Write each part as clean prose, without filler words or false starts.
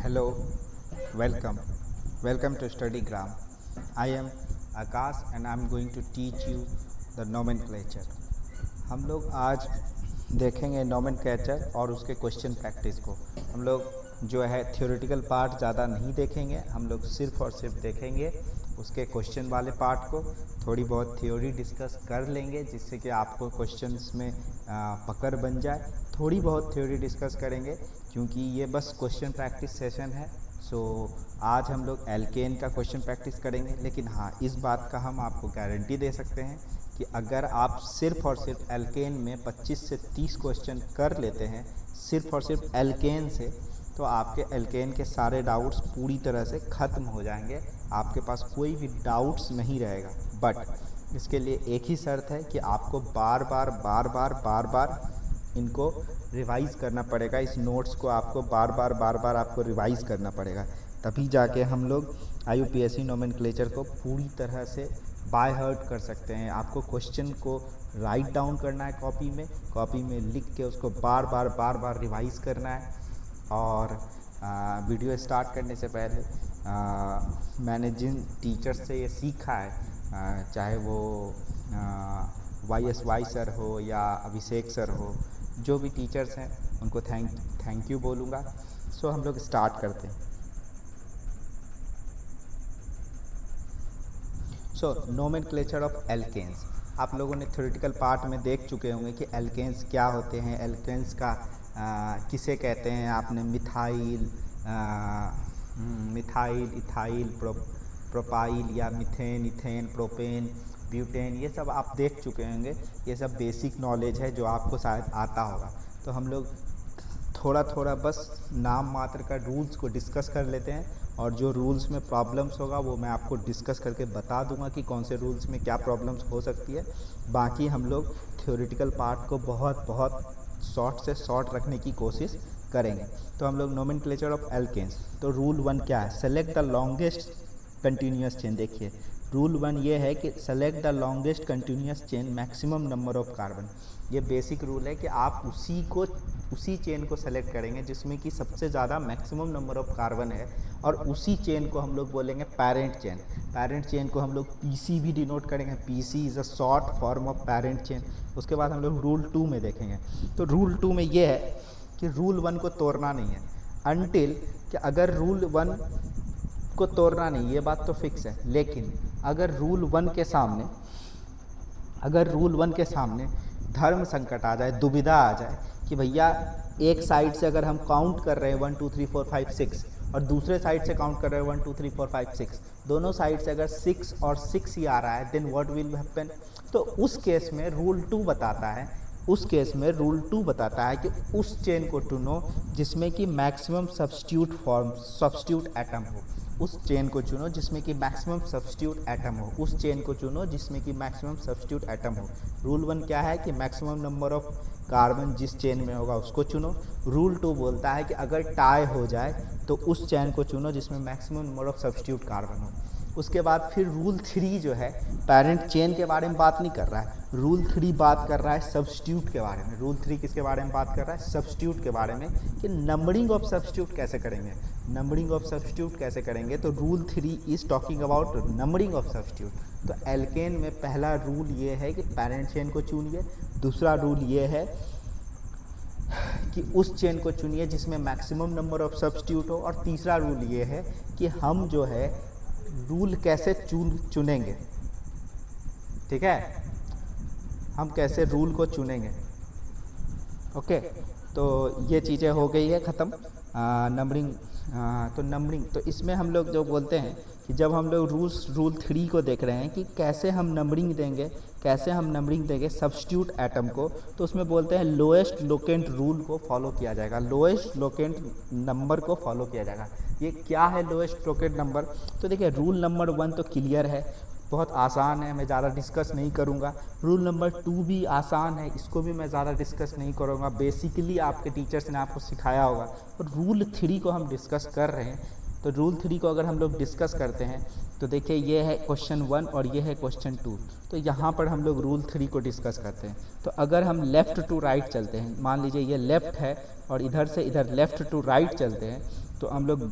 Hello, welcome. Welcome to StudyGram. I am Akash and I am going to teach you the nomenclature. हम लोग आज देखेंगे nomenclature और उसके क्वेश्चन प्रैक्टिस को। हम लोग जो है थ्योरेटिकल पार्ट ज़्यादा नहीं देखेंगे, हम लोग सिर्फ और सिर्फ देखेंगे उसके क्वेश्चन वाले पार्ट को। थोड़ी बहुत थ्योरी डिस्कस कर लेंगे जिससे कि आपको क्वेश्चंस में पकड़ बन जाए। थोड़ी बहुत थ्योरी डिस्कस करेंगे क्योंकि ये बस क्वेश्चन प्रैक्टिस सेशन है। सो आज हम लोग एल्केन का क्वेश्चन प्रैक्टिस करेंगे, लेकिन हाँ, इस बात का हम आपको गारंटी दे सकते हैं कि अगर आप सिर्फ और सिर्फ एल्केन में 25 से 30 क्वेश्चन कर लेते हैं सिर्फ और सिर्फ एल्केन से, तो आपके एल्केन के सारे डाउट्स पूरी तरह से ख़त्म हो जाएंगे। आपके पास कोई भी डाउट्स नहीं रहेगा। बट इसके लिए एक ही शर्त है कि आपको बार बार इनको रिवाइज़ करना पड़ेगा। इस नोट्स को आपको बार बार आपको रिवाइज़ करना पड़ेगा, तभी जाके हम लोग IUPAC नोमेनक्लेचर को पूरी तरह से बाय हार्ट कर सकते हैं। आपको क्वेश्चन को राइट डाउन करना है, कॉपी में लिख के उसको बार बार रिवाइज़ करना है। और वीडियो स्टार्ट करने से पहले मैंने जिन टीचर से ये सीखा है, चाहे वो YSY सर हो या अभिषेक सर हो, जो भी टीचर्स हैं उनको थैंक यू बोलूँगा। सो हम लोग स्टार्ट करते हैं। सो नोमेनक्लेचर ऑफ एल्केन्स। आप लोगों ने थ्योरेटिकल पार्ट में देख चुके होंगे कि एल्केन्स क्या होते हैं, एल्केन्स का किसे कहते हैं। आपने मिथाइल, इथाइल, प्रोपाइल या मिथेन, इथेन, प्रोपेन, ब्यूटेन, ये सब आप देख चुके होंगे। ये सब बेसिक नॉलेज है जो आपको शायद आता होगा। तो हम लोग थोड़ा बस नाम मात्र का रूल्स को डिस्कस कर लेते हैं, और जो रूल्स में प्रॉब्लम्स होगा वो मैं आपको डिस्कस करके बता दूंगा कि कौन से रूल्स में क्या प्रॉब्लम्स हो सकती है। बाकी हम लोग थ्योरेटिकल पार्ट को बहुत शॉर्ट से शॉर्ट रखने की कोशिश करेंगे। तो हम लोग नोमेनक्लेचर ऑफ एल्केन्स। तो रूल 1 क्या है? Select the longest continuous chain. देखिए रूल 1 ये है कि select the longest continuous chain maximum number of carbon. ये बेसिक रूल है कि आप उसी चेन को सेलेक्ट करेंगे जिसमें कि सबसे ज़्यादा मैक्सिमम नंबर ऑफ कार्बन है, और उसी चेन को हम लोग बोलेंगे पेरेंट चेन। पेरेंट चेन को हम लोग PC भी डिनोट करेंगे। PC is a short form of parent chain. उसके बाद हम लोग रूल 2 में देखेंगे। तो रूल 2 में ये है कि रूल 1 को तोड़ना नहीं है अनटिल कि अगर रूल 1 को तोड़ना नहीं, ये बात तो फिक्स है। लेकिन अगर रूल 1 के सामने धर्म संकट आ जाए, दुविधा आ जाए कि भैया एक साइड से अगर हम काउंट कर रहे हैं 1 2 3 4 5 6 और दूसरे साइड से काउंट कर रहे हैं 1 2 3 4 5 6, दोनों साइड से अगर 6 और 6 ही आ रहा है, देन व्हाट विल हैपन? तो उस केस में रूल 2 बताता है कि उस चेन को चुनो जिसमें कि मैक्सिमम सब्स्टिट्यूट एटम हो। उस चेन को चुनो जिसमें कि मैक्सिमम सब्स्टिट्यूट एटम हो। रूल 1 क्या है कि मैक्सिमम नंबर ऑफ कार्बन जिस चेन में होगा उसको चुनो। रूल 2 बोलता है कि अगर टाई हो जाए तो उस चेन को चुनो जिसमें maximum number of substitute carbon हो। उसके बाद फिर रूल 3 जो है पेरेंट चेन के बारे में बात नहीं कर रहा है। रूल 3 बात कर रहा है सब्स्टिट्यूट के बारे में। रूल 3 किसके बारे में बात कर रहा है? सब्स्टिट्यूट के बारे में, कि नंबरिंग ऑफ सब्स्टिट्यूट कैसे करेंगे। तो rule 3 is talking about numbering of substitute. तो एल्केन में पहला रूल ये है कि पेरेंट चेन को चुनिए। दूसरा रूल ये है कि उस चेन को चुनिए जिसमें मैक्सिमम नंबर ऑफ सब्स्टिट्यूट हो। और तीसरा रूल ये है कि हम जो है रूल कैसे चुनेंगे, ठीक है, हम कैसे रूल को चुनेंगे। ओके, तो ये चीज़ें हो गई है ख़त्म। नंबरिंग, तो नंबरिंग, तो इसमें हम लोग जो बोलते हैं कि जब हम लोग रूल 3 को देख रहे हैं कि कैसे हम नंबरिंग देंगे सब्स्टिट्यूट एटम को, तो उसमें बोलते हैं लोएस्ट लोकेंट रूल को फॉलो किया जाएगा, लोएस्ट लोकेंट नंबर को फॉलो किया जाएगा। ये क्या है लोएस्ट लोकेंट नंबर? तो देखिए रूल नंबर 1 तो क्लियर है, बहुत आसान है, मैं ज़्यादा डिस्कस नहीं करूँगा। रूल नंबर 2 भी आसान है, इसको भी मैं ज़्यादा डिस्कस नहीं करूँगा, बेसिकली आपके टीचर्स ने आपको सिखाया होगा। और रूल 3 को हम डिस्कस कर रहे हैं। तो रूल 3 को अगर हम लोग डिस्कस करते हैं तो देखिए ये है क्वेश्चन 1 और ये है क्वेश्चन 2। तो यहाँ पर हम लोग रूल 3 को डिस्कस करते हैं। तो अगर हम लेफ़्ट टू राइट चलते हैं, मान लीजिए ये लेफ़्ट है और इधर से इधर लेफ़्ट टू राइट चलते हैं, तो हम लोग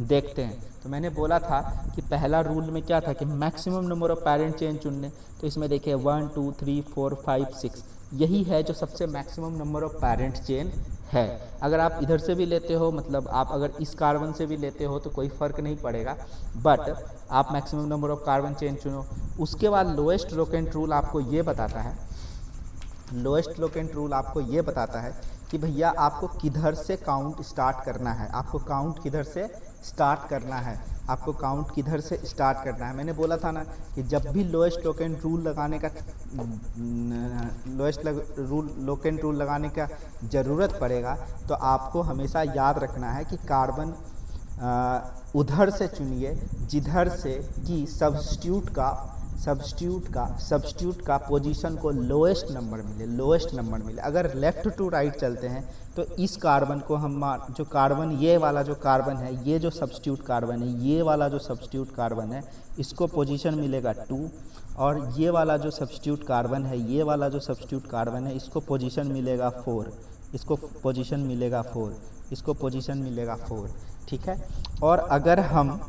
देखते हैं। तो मैंने बोला था कि पहला रूल में क्या था कि maximum number of parent chain चुनने। तो इसमें देखिए 1 2 3 4 5 6 यही है जो सबसे maximum number of parent chain है। अगर आप इधर से भी लेते हो, मतलब आप अगर इस कार्बन से भी लेते हो तो कोई फ़र्क नहीं पड़ेगा, बट आप maximum number of carbon chain चुनो। उसके बाद लोएस्ट लोकेंट रूल आपको ये बताता है, लोएस्ट लोकेंट रूल आपको ये बताता है कि भैया आपको किधर से काउंट स्टार्ट करना है, आपको काउंट किधर से स्टार्ट करना है, आपको काउंट किधर से स्टार्ट करना है। मैंने बोला था ना कि जब भी लोएस्ट लोकेंट रूल लगाने का लोकेंट रूल लगाने का ज़रूरत पड़ेगा तो आपको हमेशा याद रखना है कि कार्बन उधर से चुनिए जिधर से कि सब्स्टिट्यूट का पोजीशन को लोएस्ट नंबर मिले। अगर लेफ़्ट टू राइट चलते हैं तो इस कार्बन को हम जो कार्बन, ये वाला जो कार्बन है, ये जो सब्स्टिट्यूट कार्बन है, ये वाला जो सब्स्टिट्यूट कार्बन है, इसको पोजीशन मिलेगा 2, और ये वाला जो सब्स्टिट्यूट कार्बन है, ये वाला जो सब्स्टिट्यूट कार्बन है, इसको पोजीशन मिलेगा 4, इसको पोजीशन मिलेगा 4, इसको पोजीशन मिलेगा 4, ठीक है। और अगर हम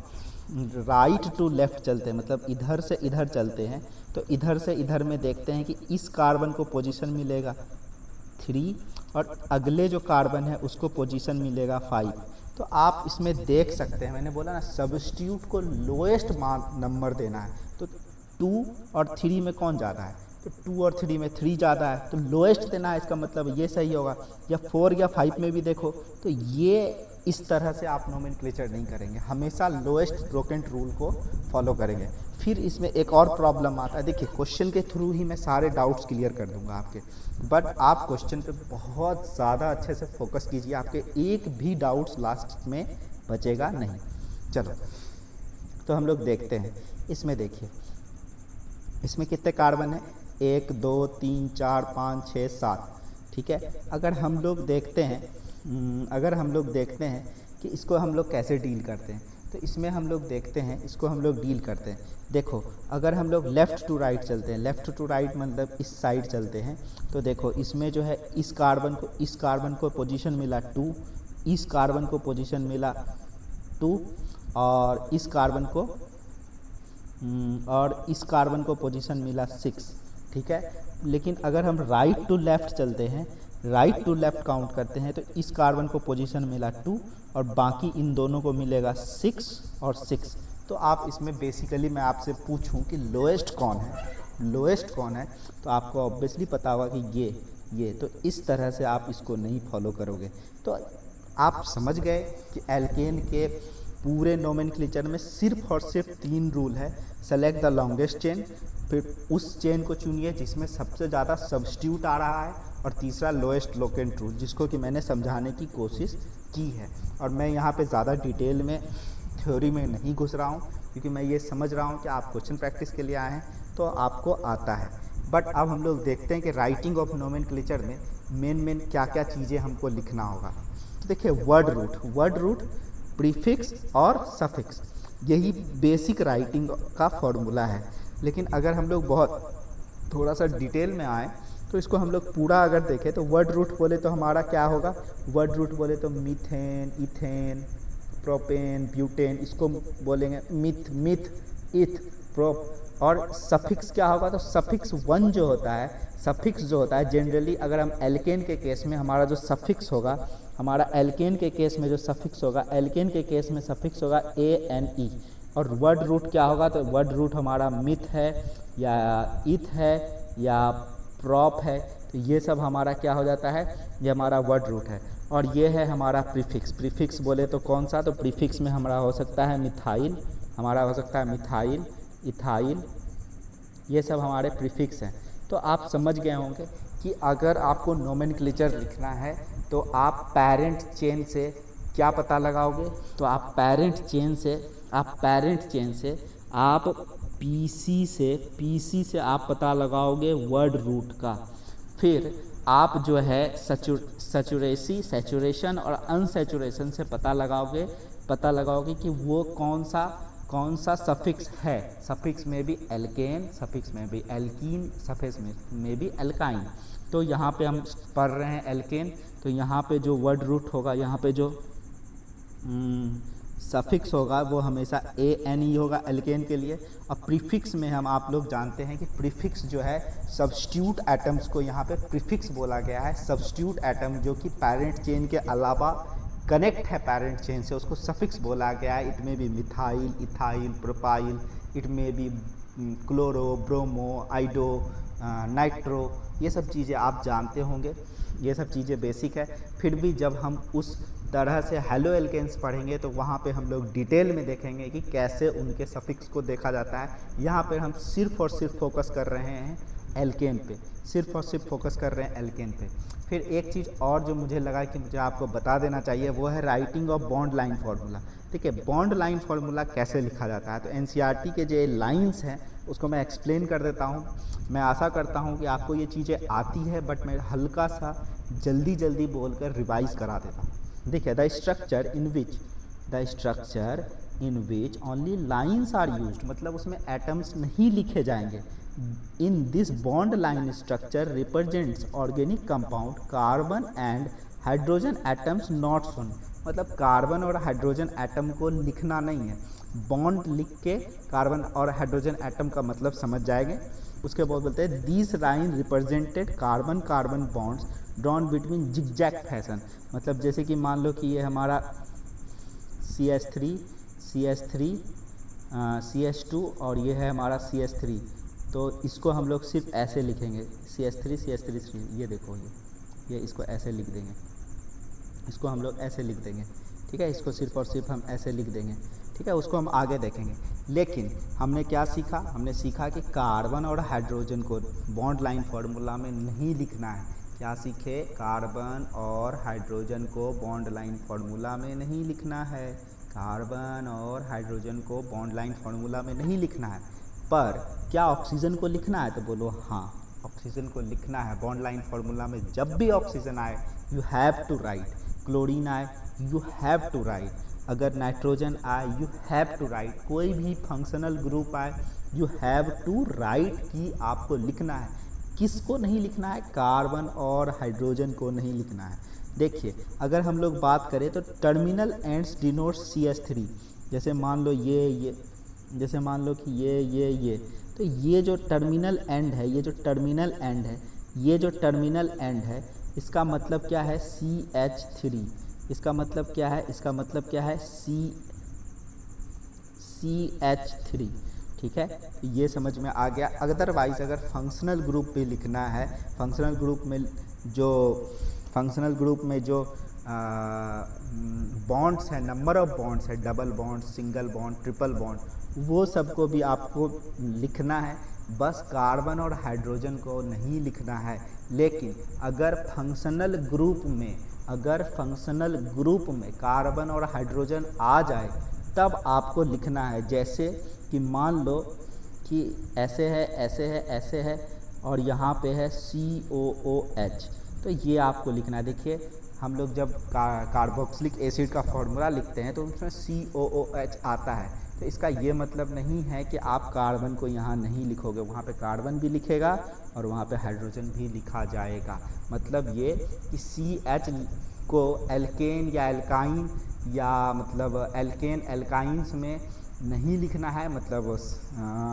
राइट टू लेफ़्ट चलते हैं, मतलब इधर से इधर चलते हैं, तो इधर से इधर में देखते हैं कि इस कार्बन को पोजीशन मिलेगा 3 और अगले जो कार्बन है उसको पोजीशन मिलेगा 5। तो आप इसमें देख सकते हैं, मैंने बोला ना सब्स्टिट्यूट को लोएस्ट नंबर देना है। तो 2 और 3 में कौन ज़्यादा है, तो 2 और 3 में 3 ज़्यादा है, तो लोएस्ट देना है, इसका मतलब ये सही होगा। या 4 या 5 में भी देखो तो ये इस तरह से आप नोमेनक्लेचर नहीं करेंगे, हमेशा लोएस्ट लोकेंट रूल को फॉलो करेंगे। फिर इसमें एक और प्रॉब्लम आता है, देखिए क्वेश्चन के थ्रू ही मैं सारे डाउट्स क्लियर कर दूंगा आपके, बट आप क्वेश्चन पे बहुत ज़्यादा अच्छे से फोकस कीजिए, आपके एक भी डाउट्स लास्ट में बचेगा नहीं। चलो तो हम लोग देखते हैं, इसमें देखिए इसमें कितने कार्बन है, 1 2 3 4 5 6 7, ठीक है। अगर हम लोग देखते हैं कि इसको हम लोग कैसे डील करते हैं, तो इसमें हम लोग देखते हैं इसको हम लोग डील करते हैं। देखो अगर हम लोग लेफ़्ट टू राइट चलते हैं, लेफ़्ट टू राइट मतलब इस साइड चलते हैं, तो देखो इसमें जो है इस कार्बन को पोजीशन मिला 2, इस कार्बन को पोजीशन मिला 2 और इस कार्बन को पोजीशन मिला 6, ठीक है। लेकिन अगर हम राइट टू लेफ़्ट चलते हैं, राइट टू लेफ़्ट काउंट करते हैं, तो इस कार्बन को पोजीशन मिला 2 और बाकी इन दोनों को मिलेगा 6 और 6। तो आप इसमें बेसिकली मैं आपसे पूछूं कि लोएस्ट कौन है, तो आपको ऑब्वियसली पता होगा कि ये तो इस तरह से आप इसको नहीं फॉलो करोगे। तो आप समझ गए कि एल्केन के पूरे नोमेनक्लेचर में सिर्फ और सिर्फ 3 रूल है। सेलेक्ट द लॉन्गेस्ट चेन, फिर उस चेन को चुनिए जिसमें सबसे ज़्यादा सब्स्टिट्यूट आ रहा है, और तीसरा लोएस्ट लोकेंट रूल, जिसको कि मैंने समझाने की कोशिश की है। और मैं यहाँ पे ज़्यादा डिटेल में थ्योरी में नहीं घुस रहा हूँ, क्योंकि मैं ये समझ रहा हूँ कि आप क्वेश्चन प्रैक्टिस के लिए आए हैं तो आपको आता है। बट अब हम लोग देखते हैं कि राइटिंग ऑफ नोमेनक्लेचर में मेन क्या क्या चीज़ें हमको लिखना होगा। तो देखिए वर्ड रूट, प्रीफिक्स और सफिक्स, यही बेसिक राइटिंग का फॉर्मूला है। लेकिन अगर हम लोग बहुत थोड़ा सा डिटेल में आए तो इसको हम लोग पूरा अगर देखें तो वर्ड रूट बोले तो हमारा क्या होगा, वर्ड रूट बोले तो मीथेन, इथेन, प्रोपेन, ब्यूटेन, इसको बोलेंगे मिथ, इथ, प्रोप। और सफिक्स क्या होगा, तो सफिक्स 1 जो होता है, जनरली अगर हम एल्केन के केस में हमारा जो सफिक्स होगा, एल्केन के केस में सफिक्स होगा ANE। और वर्ड रूट क्या होगा, तो वर्ड रूट हमारा मिथ है या इथ है या प्रॉप है, तो ये सब हमारा क्या हो जाता है, ये हमारा वर्ड रूट है। और ये है हमारा प्रीफिक्स बोले तो कौन सा, तो प्रीफिक्स में हमारा हो सकता है मिथाइल, इथाइल, ये सब हमारे प्रीफिक्स हैं। तो आप समझ गए होंगे कि अगर आपको नोमेनक्लेचर लिखना है तो आप पैरेंट चेन से क्या पता लगाओगे, तो आप पैरेंट चेन से आप पीसी से आप पता लगाओगे वर्ड रूट का। फिर आप जो है सैचुरेशन और अनसैचुरेशन से पता लगाओगे कि वो कौन सा सफिक्स है। सफिक्स में भी एल्केन, सफिक्स में भी एल्कीन, सफिक्स में भी एल्काइन। तो यहाँ पे हम पढ़ रहे हैं एल्केन, तो यहाँ पे जो वर्ड रूट होगा, यहाँ पे जो सफिक्स होगा वो हमेशा ANE होगा एल्केन के लिए। और प्रीफिक्स में हम आप लोग जानते हैं कि प्रीफिक्स जो है सब्स्टिट्यूट एटम्स को यहाँ पे प्रीफिक्स बोला गया है। सब्स्टिट्यूट एटम जो कि पैरेंट चेन के अलावा कनेक्ट है पैरेंट चेन से, उसको सफिक्स बोला गया है। इट में भी मिथाइल, इथाइल, प्रोपाइल, इट में भी क्लोरो, ब्रोमो, आइडो, नाइट्रो, ये सब चीज़ें आप जानते होंगे, ये सब चीज़ें बेसिक है। फिर भी जब हम उस तरह से हैलो एल्केन्स पढ़ेंगे तो वहाँ पे हम लोग डिटेल में देखेंगे कि कैसे उनके सफिक्स को देखा जाता है। यहाँ पे हम सिर्फ और सिर्फ फोकस कर रहे हैं एल्केन पे, सिर्फ और सिर्फ फोकस कर रहे हैं एल्केन पे। फिर एक चीज़ और जो मुझे लगा कि मुझे आपको बता देना चाहिए वो है writing of bond line formula. ठीक है, बॉन्ड लाइन फार्मूला कैसे लिखा जाता है, तो NCERT के जो लाइंस हैं उसको मैं एक्सप्लेन कर देता हूँ। मैं आशा करता हूँ कि आपको ये चीज़ें आती है, बट मैं हल्का सा जल्दी बोलकर रिवाइज करा देता हूँ। देखिए, the structure in which only lines are used, मतलब उसमें एटम्स नहीं लिखे जाएंगे। In this bond line structure represents organic compound carbon and hydrogen atoms not shown, मतलब कार्बन और हाइड्रोजन एटम को लिखना नहीं है। बॉन्ड लिख के कार्बन और हाइड्रोजन एटम का मतलब समझ जाएंगे। उसके बाद बोलते हैं this line represented carbon carbon bonds drawn between zigzag fashion, मतलब जैसे कि मान लो कि ये हमारा CH3 CH2 और ये है हमारा CH3, तो इसको हम लोग सिर्फ ऐसे लिखेंगे CH3 ये देखो, ये इसको ऐसे लिख देंगे, इसको हम लोग ऐसे लिख देंगे। ठीक है, इसको सिर्फ और सिर्फ हम ऐसे लिख देंगे। ठीक है, उसको हम आगे देखेंगे। लेकिन हमने क्या सीखा, हमने सीखा कि कार्बन और हाइड्रोजन को बॉन्ड लाइन फार्मूला में नहीं लिखना है। क्या सीखे, कार्बन और हाइड्रोजन को बॉन्ड लाइन फार्मूला में नहीं लिखना है। कार्बन और हाइड्रोजन को बॉन्ड लाइन फार्मूला में नहीं लिखना है, पर क्या ऑक्सीजन को लिखना है, तो बोलो हाँ, ऑक्सीजन को लिखना है बॉन्ड लाइन फार्मूला में। जब भी ऑक्सीजन आए you have to write, chlorine आए यू हैव टू राइट, अगर नाइट्रोजन आए यू हैव टू राइट, कोई भी फंक्शनल ग्रुप आए यू हैव टू राइट कि आपको लिखना है। किसको नहीं लिखना है, कार्बन और हाइड्रोजन को नहीं लिखना है। देखिए, अगर हम लोग बात करें तो टर्मिनल एंड्स डिनोट CH3, जैसे मान लो ये जैसे मान लो कि ये तो ये जो टर्मिनल एंड है, ये जो टर्मिनल एंड है, इसका मतलब क्या है CH3, इसका मतलब क्या है, इसका मतलब क्या है CH3। ठीक है, ये समझ में आ गया। अदरवाइज अगर फंक्शनल ग्रुप पे लिखना है, फंक्शनल ग्रुप में जो बॉन्ड्स हैं, नंबर ऑफ बॉन्ड्स है, double bond, single bond, triple bond, वो सबको भी आपको लिखना है। बस कार्बन और हाइड्रोजन को नहीं लिखना है। लेकिन अगर फंक्शनल ग्रुप में कार्बन और हाइड्रोजन आ जाए तब आपको लिखना है। जैसे कि मान लो कि ऐसे है और यहाँ पे है COOH, तो ये आपको लिखना है। देखिए, हम लोग जब कार्बोक्सिलिक एसिड का फॉर्मूला लिखते हैं तो उसमें COOH आता है, तो इसका ये मतलब नहीं है कि आप कार्बन को यहाँ नहीं लिखोगे, वहाँ पे कार्बन भी लिखेगा और वहाँ पे हाइड्रोजन भी लिखा जाएगा। मतलब ये कि CH को एल्केन या एल्काइन या मतलब एल्केन एल्काइंस में नहीं लिखना है, मतलब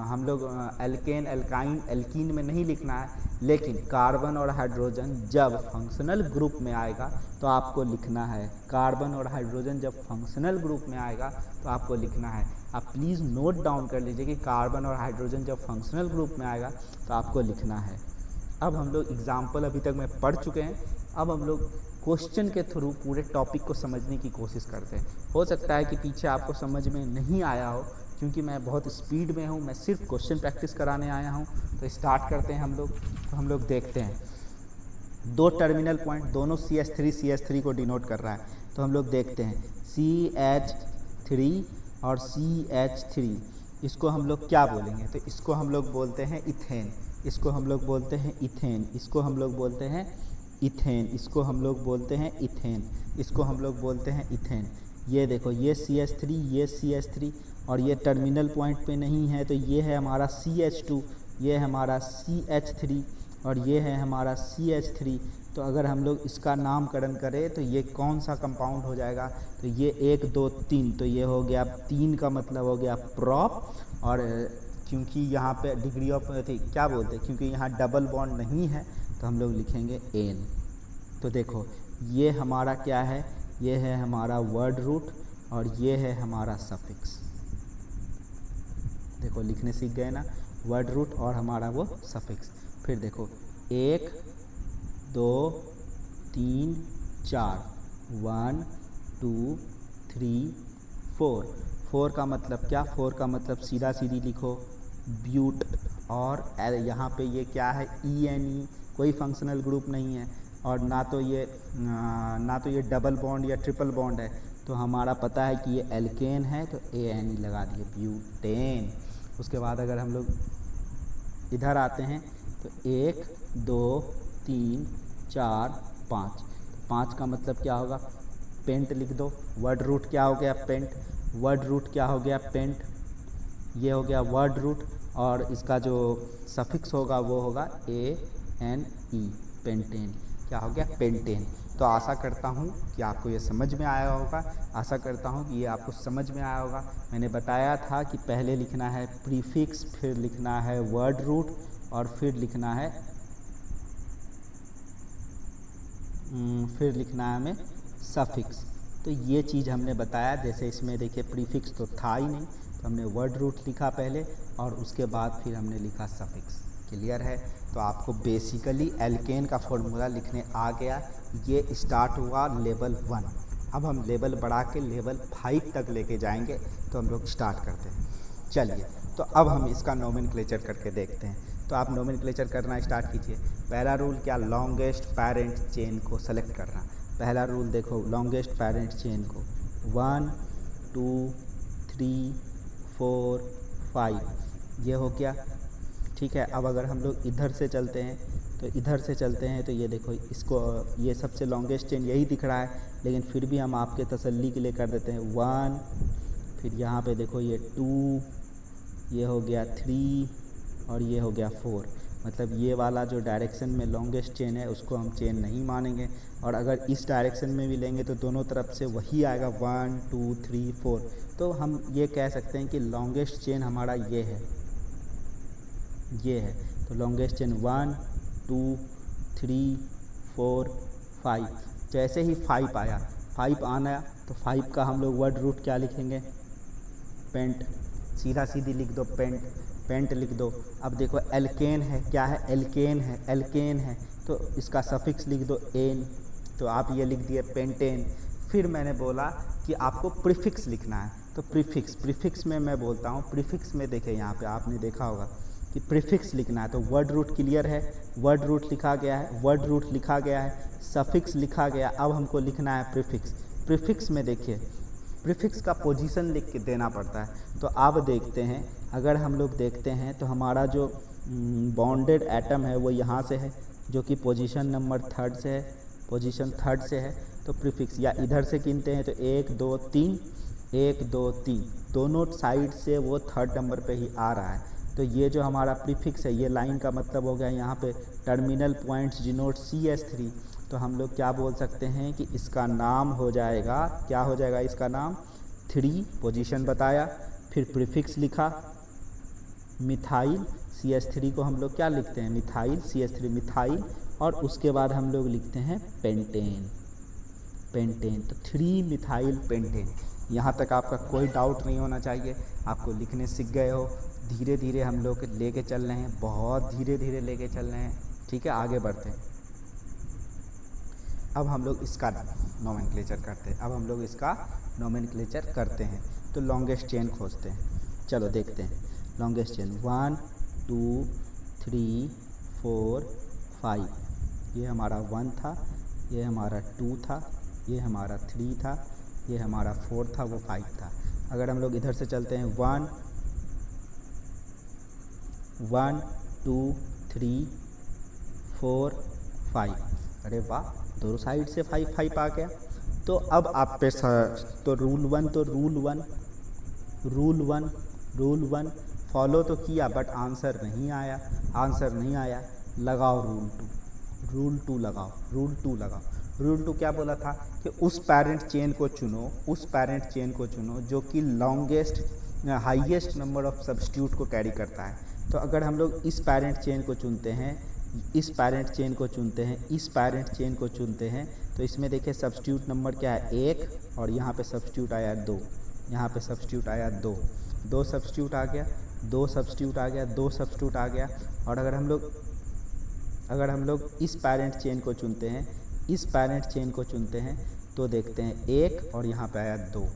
हम लोग एल्केन एल्काइन एल्कीन में नहीं लिखना है। लेकिन कार्बन और हाइड्रोजन जब फंक्शनल ग्रुप में आएगा तो आपको लिखना है। कार्बन और हाइड्रोजन जब फंक्शनल ग्रुप में आएगा तो आपको लिखना है। आप प्लीज़ नोट डाउन कर लीजिए कि कार्बन और हाइड्रोजन जब फंक्शनल ग्रुप में आएगा तो आपको लिखना है। अब हम लोग एग्जाम्पल अभी तक में पढ़ चुके हैं, अब हम लोग क्वेश्चन के थ्रू पूरे टॉपिक को समझने की कोशिश करते हैं। हो सकता है कि पीछे आपको समझ में नहीं आया हो, क्योंकि मैं बहुत स्पीड में हूँ, मैं सिर्फ क्वेश्चन प्रैक्टिस कराने आया हूँ। तो स्टार्ट करते हैं हम लोग। तो हम लोग देखते हैं, दो टर्मिनल पॉइंट, दोनों CH3 को डिनोट कर रहा है। तो हम लोग देखते हैं CH3 और CH3, इसको हम लोग क्या बोलेंगे, तो इसको हम लोग बोलते हैं इथेन, इसको हम लोग बोलते हैं इथेन, इसको हम लोग बोलते हैं इथेन, इसको हम लोग बोलते हैं इथेन, इसको हम लोग बोलते हैं इथेन। ये देखो, ये CH3, ये CH3 और ये टर्मिनल पॉइंट पे नहीं है, तो ये है हमारा CH2, ये है हमारा CH3 और ये है हमारा CH3। तो अगर हम लोग इसका नामकरण करें तो ये कौन सा कंपाउंड हो जाएगा, तो ये 1 2 3, तो ये हो गया 3 का मतलब हो गया प्रॉप। और क्योंकि यहाँ पे डिग्री ऑफ क्या बोलते हैं, क्योंकि यहाँ डबल बॉन्ड नहीं है तो हम लोग लिखेंगे एन। तो देखो ये हमारा क्या है, ये है हमारा वर्ड रूट और ये है हमारा सफिक्स। देखो लिखने सीख गए ना, वर्ड रूट और हमारा वो सफिक्स। फिर देखो 1 2 3 4, 1 2 3 4। 4 का मतलब क्या, 4 का मतलब सीधा सीधी लिखो ब्यूट। और यहाँ पे ये क्या है, ENE, कोई फंक्शनल ग्रुप नहीं है और ना तो ये डबल बॉन्ड या ट्रिपल बॉन्ड है। तो हमारा पता है कि ये एल्केन है तो ANE लगा दिए, ब्यूटेन। उसके बाद अगर हम लोग इधर आते हैं तो 1 2 3 4 5, 5 का मतलब क्या होगा, पेंट लिख दो। वर्ड रूट क्या हो गया, पेंट। वर्ड रूट क्या हो गया, पेंट। ये हो गया वर्ड रूट और इसका जो सफिक्स होगा वो होगा ANE, पेंटेन। क्या हो गया, पेंटेन। तो आशा करता हूँ कि आपको ये समझ में आया होगा, आशा करता हूँ कि ये आपको समझ में आया होगा। मैंने बताया था कि पहले लिखना है प्रीफिक्स, फिर लिखना है वर्ड रूट और फिर लिखना है हमें सफिक्स। तो ये चीज़ हमने बताया। जैसे इसमें देखिए प्रीफिक्स तो था ही नहीं, तो हमने वर्ड रूट लिखा पहले और उसके बाद फिर हमने लिखा सफिक्स। क्लियर है। तो आपको बेसिकली एल्केन का फॉर्मूला लिखने आ गया। ये स्टार्ट हुआ लेवल 1, अब हम लेवल बढ़ा के लेवल 5 तक लेके जाएंगे। तो हम लोग स्टार्ट करते हैं। चलिए, तो अब हम इसका नोमेनक्लेचर करके देखते हैं। तो आप नोमेनक्लेचर करना स्टार्ट कीजिए। पहला रूल क्या, लॉन्गेस्ट पेरेंट चेन को सेलेक्ट करना। पहला रूल देखो, लॉन्गेस्ट पेरेंट चेन को 1 2 3 4 5, ये हो गया। ठीक है। अब अगर हम लोग इधर से चलते हैं तो ये देखो, इसको ये सबसे लॉन्गेस्ट चेन यही दिख रहा है, लेकिन फिर भी हम आपके तसल्ली के लिए कर देते हैं 1, फिर यहाँ पे देखो ये 2, ये हो गया 3 और ये हो गया 4। मतलब ये वाला जो डायरेक्शन में लॉन्गेस्ट चेन है उसको हम चेन नहीं मानेंगे। और अगर इस डायरेक्शन में भी लेंगे तो दोनों तरफ से वही आएगा 1 2 3 4। तो हम ये कह सकते हैं कि लॉन्गेस्ट चेन हमारा ये है। तो लॉन्गेस्ट चेन 1 2 3 4 5। जैसे ही 5 आया, 5 आना तो 5 का हम लोग वर्ड रूट क्या लिखेंगे, पेंट। सीधा सीधी लिख दो, पेंट लिख दो। अब देखो एल्केन है, क्या है, एल्केन है तो इसका सफिक्स लिख दो एन। तो आप ये लिख दिए पेंटेन। फिर मैंने बोला कि आपको प्रीफिक्स लिखना है, तो प्रीफिक्स में मैं बोलता हूँ, प्रीफिक्स में देखें यहाँ पे आपने देखा होगा कि प्रीफिक्स लिखना है। तो वर्ड रूट क्लियर है, वर्ड रूट लिखा गया है, सफिक्स लिखा गया। अब हमको लिखना है प्रीफिक्स। प्रीफिक्स में देखिए, प्रीफिक्स का पोजीशन लिख के देना पड़ता है। तो अब देखते हैं, अगर हम लोग देखते हैं तो हमारा जो बॉन्डेड एटम है वो यहाँ से है, जो कि पोजीशन नंबर 3 से है, पोजीशन 3 से है। तो प्रीफिक्स या इधर से गिनते हैं तो 1 2 3, 1 2 3, दोनों साइड से वो 3rd नंबर पे ही आ रहा है। तो ये जो हमारा प्रीफिक्स है, ये लाइन का मतलब हो गया यहाँ पे टर्मिनल पॉइंट्स डिनोट CS3। तो हम लोग क्या बोल सकते हैं कि इसका नाम हो जाएगा, क्या हो जाएगा इसका नाम, 3 पोजीशन बताया, फिर प्रीफिक्स लिखा मिथाइल CS3 को हम लोग क्या लिखते हैं, मिथाइल CS3, मिथाइल। और उसके बाद हम लोग लिखते हैं पेंटेन। तो 3 मिथाइल पेंटेन। यहाँ तक आपका कोई डाउट नहीं होना चाहिए, आपको लिखने सीख गए हो। धीरे धीरे हम लोग लेके चल रहे हैं, बहुत धीरे धीरे लेके चल रहे हैं। ठीक है, आगे बढ़ते हैं। अब हम लोग इसका नोमेनक्लेचर करते हैं। तो लॉन्गेस्ट चेन खोजते हैं। चलो देखते हैं लॉन्गेस्ट चेन 1 2 3 4 5। ये हमारा 1 था, ये हमारा 2 था, ये हमारा 3 था, ये हमारा 4 था, वो 5 था। अगर हम लोग इधर से चलते हैं 1 2 3 4 5। अरे वाह, दोनों साइड से 5 आ गया। तो अब आप पे तो रूल वन फॉलो तो किया, बट आंसर नहीं आया। लगाओ रूल 2। रूल 2 लगाओ, रूल 2 लगाओ। रूल 2 क्या बोला था कि उस पेरेंट चेन को चुनो, उस पेरेंट चेन को चुनो जो कि longest highest number of substitute को कैरी करता है। तो अगर हम लोग इस पेरेंट चेन को चुनते हैं, इस पेरेंट चेन को चुनते हैं, इस पेरेंट चेन को चुनते हैं, तो इसमें देखिए सब्स्टिट्यूट नंबर क्या है 1, और यहाँ पे सब्स्टिट्यूट आया 2, यहाँ पे सब्स्टिट्यूट आया 2, 2 सब्स्टिट्यूट आ गया, 2 सब्स्टिट्यूट आ गया, 2 सब्स्टिट्यूट आ गया। और अगर हम लोग इस पेरेंट चेन को चुनते हैं, इस पेरेंट चेन को चुनते हैं, तो देखते हैं 1 और यहाँ पे आया 2।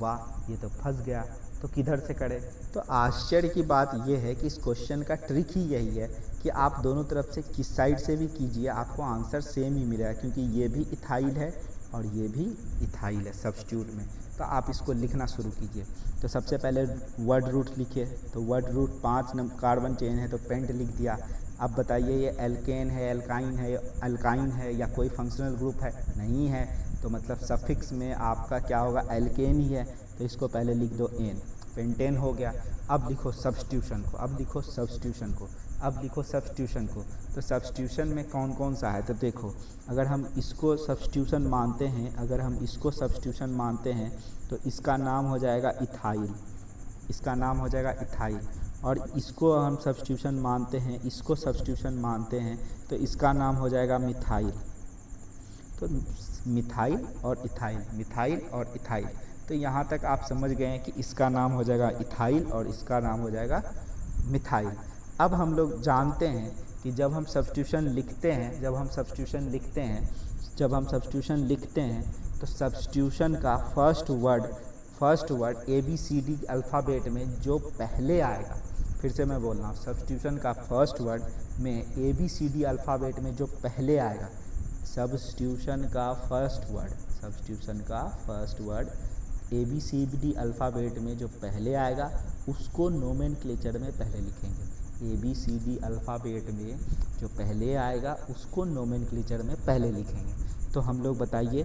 वाह, ये तो फंस गया, तो किधर से करें? तो आश्चर्य की बात ये है कि इस क्वेश्चन का ट्रिक ही यही है कि आप दोनों तरफ से किस साइड से भी कीजिए आपको आंसर सेम ही मिलेगा, क्योंकि ये भी इथाइल है और ये भी इथाइल है सब्स्टिट्यूट में। तो आप इसको लिखना शुरू कीजिए। तो सबसे पहले वर्ड रूट लिखिए, तो वर्ड रूट 5 कार्बन चेन है तो पेंट लिख दिया। अब बताइए ये एल्केन है, अल्काइन है या कोई फंक्शनल ग्रुप है? नहीं है, तो मतलब सफिक्स में आपका क्या होगा, एल्केन ही है, तो इसको पहले लिख दो एन, पेंटेन हो गया। अब लिखो सब्स्टिट्यूशन को, अब लिखो सब्स्टिट्यूशन को, अब लिखो सब्स्टिट्यूशन को। तो सब्स्टिट्यूशन में कौन कौन सा है? तो देखो, अगर हम इसको सब्स्टिट्यूशन मानते हैं, अगर हम इसको सब्स्टिट्यूशन मानते हैं तो इसका नाम हो जाएगा इथाइल, इसका नाम हो जाएगा इथाइल। और इसको हम सब्स्टिट्यूशन मानते हैं, इसको सब्स्टिट्यूशन मानते हैं, तो इसका नाम हो जाएगा मिथाइल। तो मिथाइल और इथाइल, मिथाइल और इथाइल। तो यहाँ तक आप समझ गए हैं कि इसका नाम हो जाएगा इथाइल और इसका नाम हो जाएगा मिथाइल। अब हम लोग जानते हैं कि जब हम सब्स्टिट्यूशन लिखते हैं, जब हम सब्स्टिट्यूशन लिखते हैं, जब हम सब्स्टिट्यूशन लिखते हैं तो सब्स्टिट्यूशन का फर्स्ट वर्ड ABCD अल्फ़ाबेट में जो पहले आएगा, फिर से मैं बोल रहा हूँ, सब्स्टिट्यूशन का फर्स्ट वर्ड में ABCD अल्फ़ाबेट में जो पहले आएगा, सब्स्टिट्यूशन का फर्स्ट वर्ड, सब्स्टिट्यूशन का फर्स्ट वर्ड ABCD अल्फ़ाबेट में जो पहले आएगा उसको नोमेनक्लेचर में पहले लिखेंगे। ABCD अल्फ़ाबेट में जो पहले आएगा उसको नोमेनक्लेचर में पहले लिखेंगे। तो हम लोग बताइए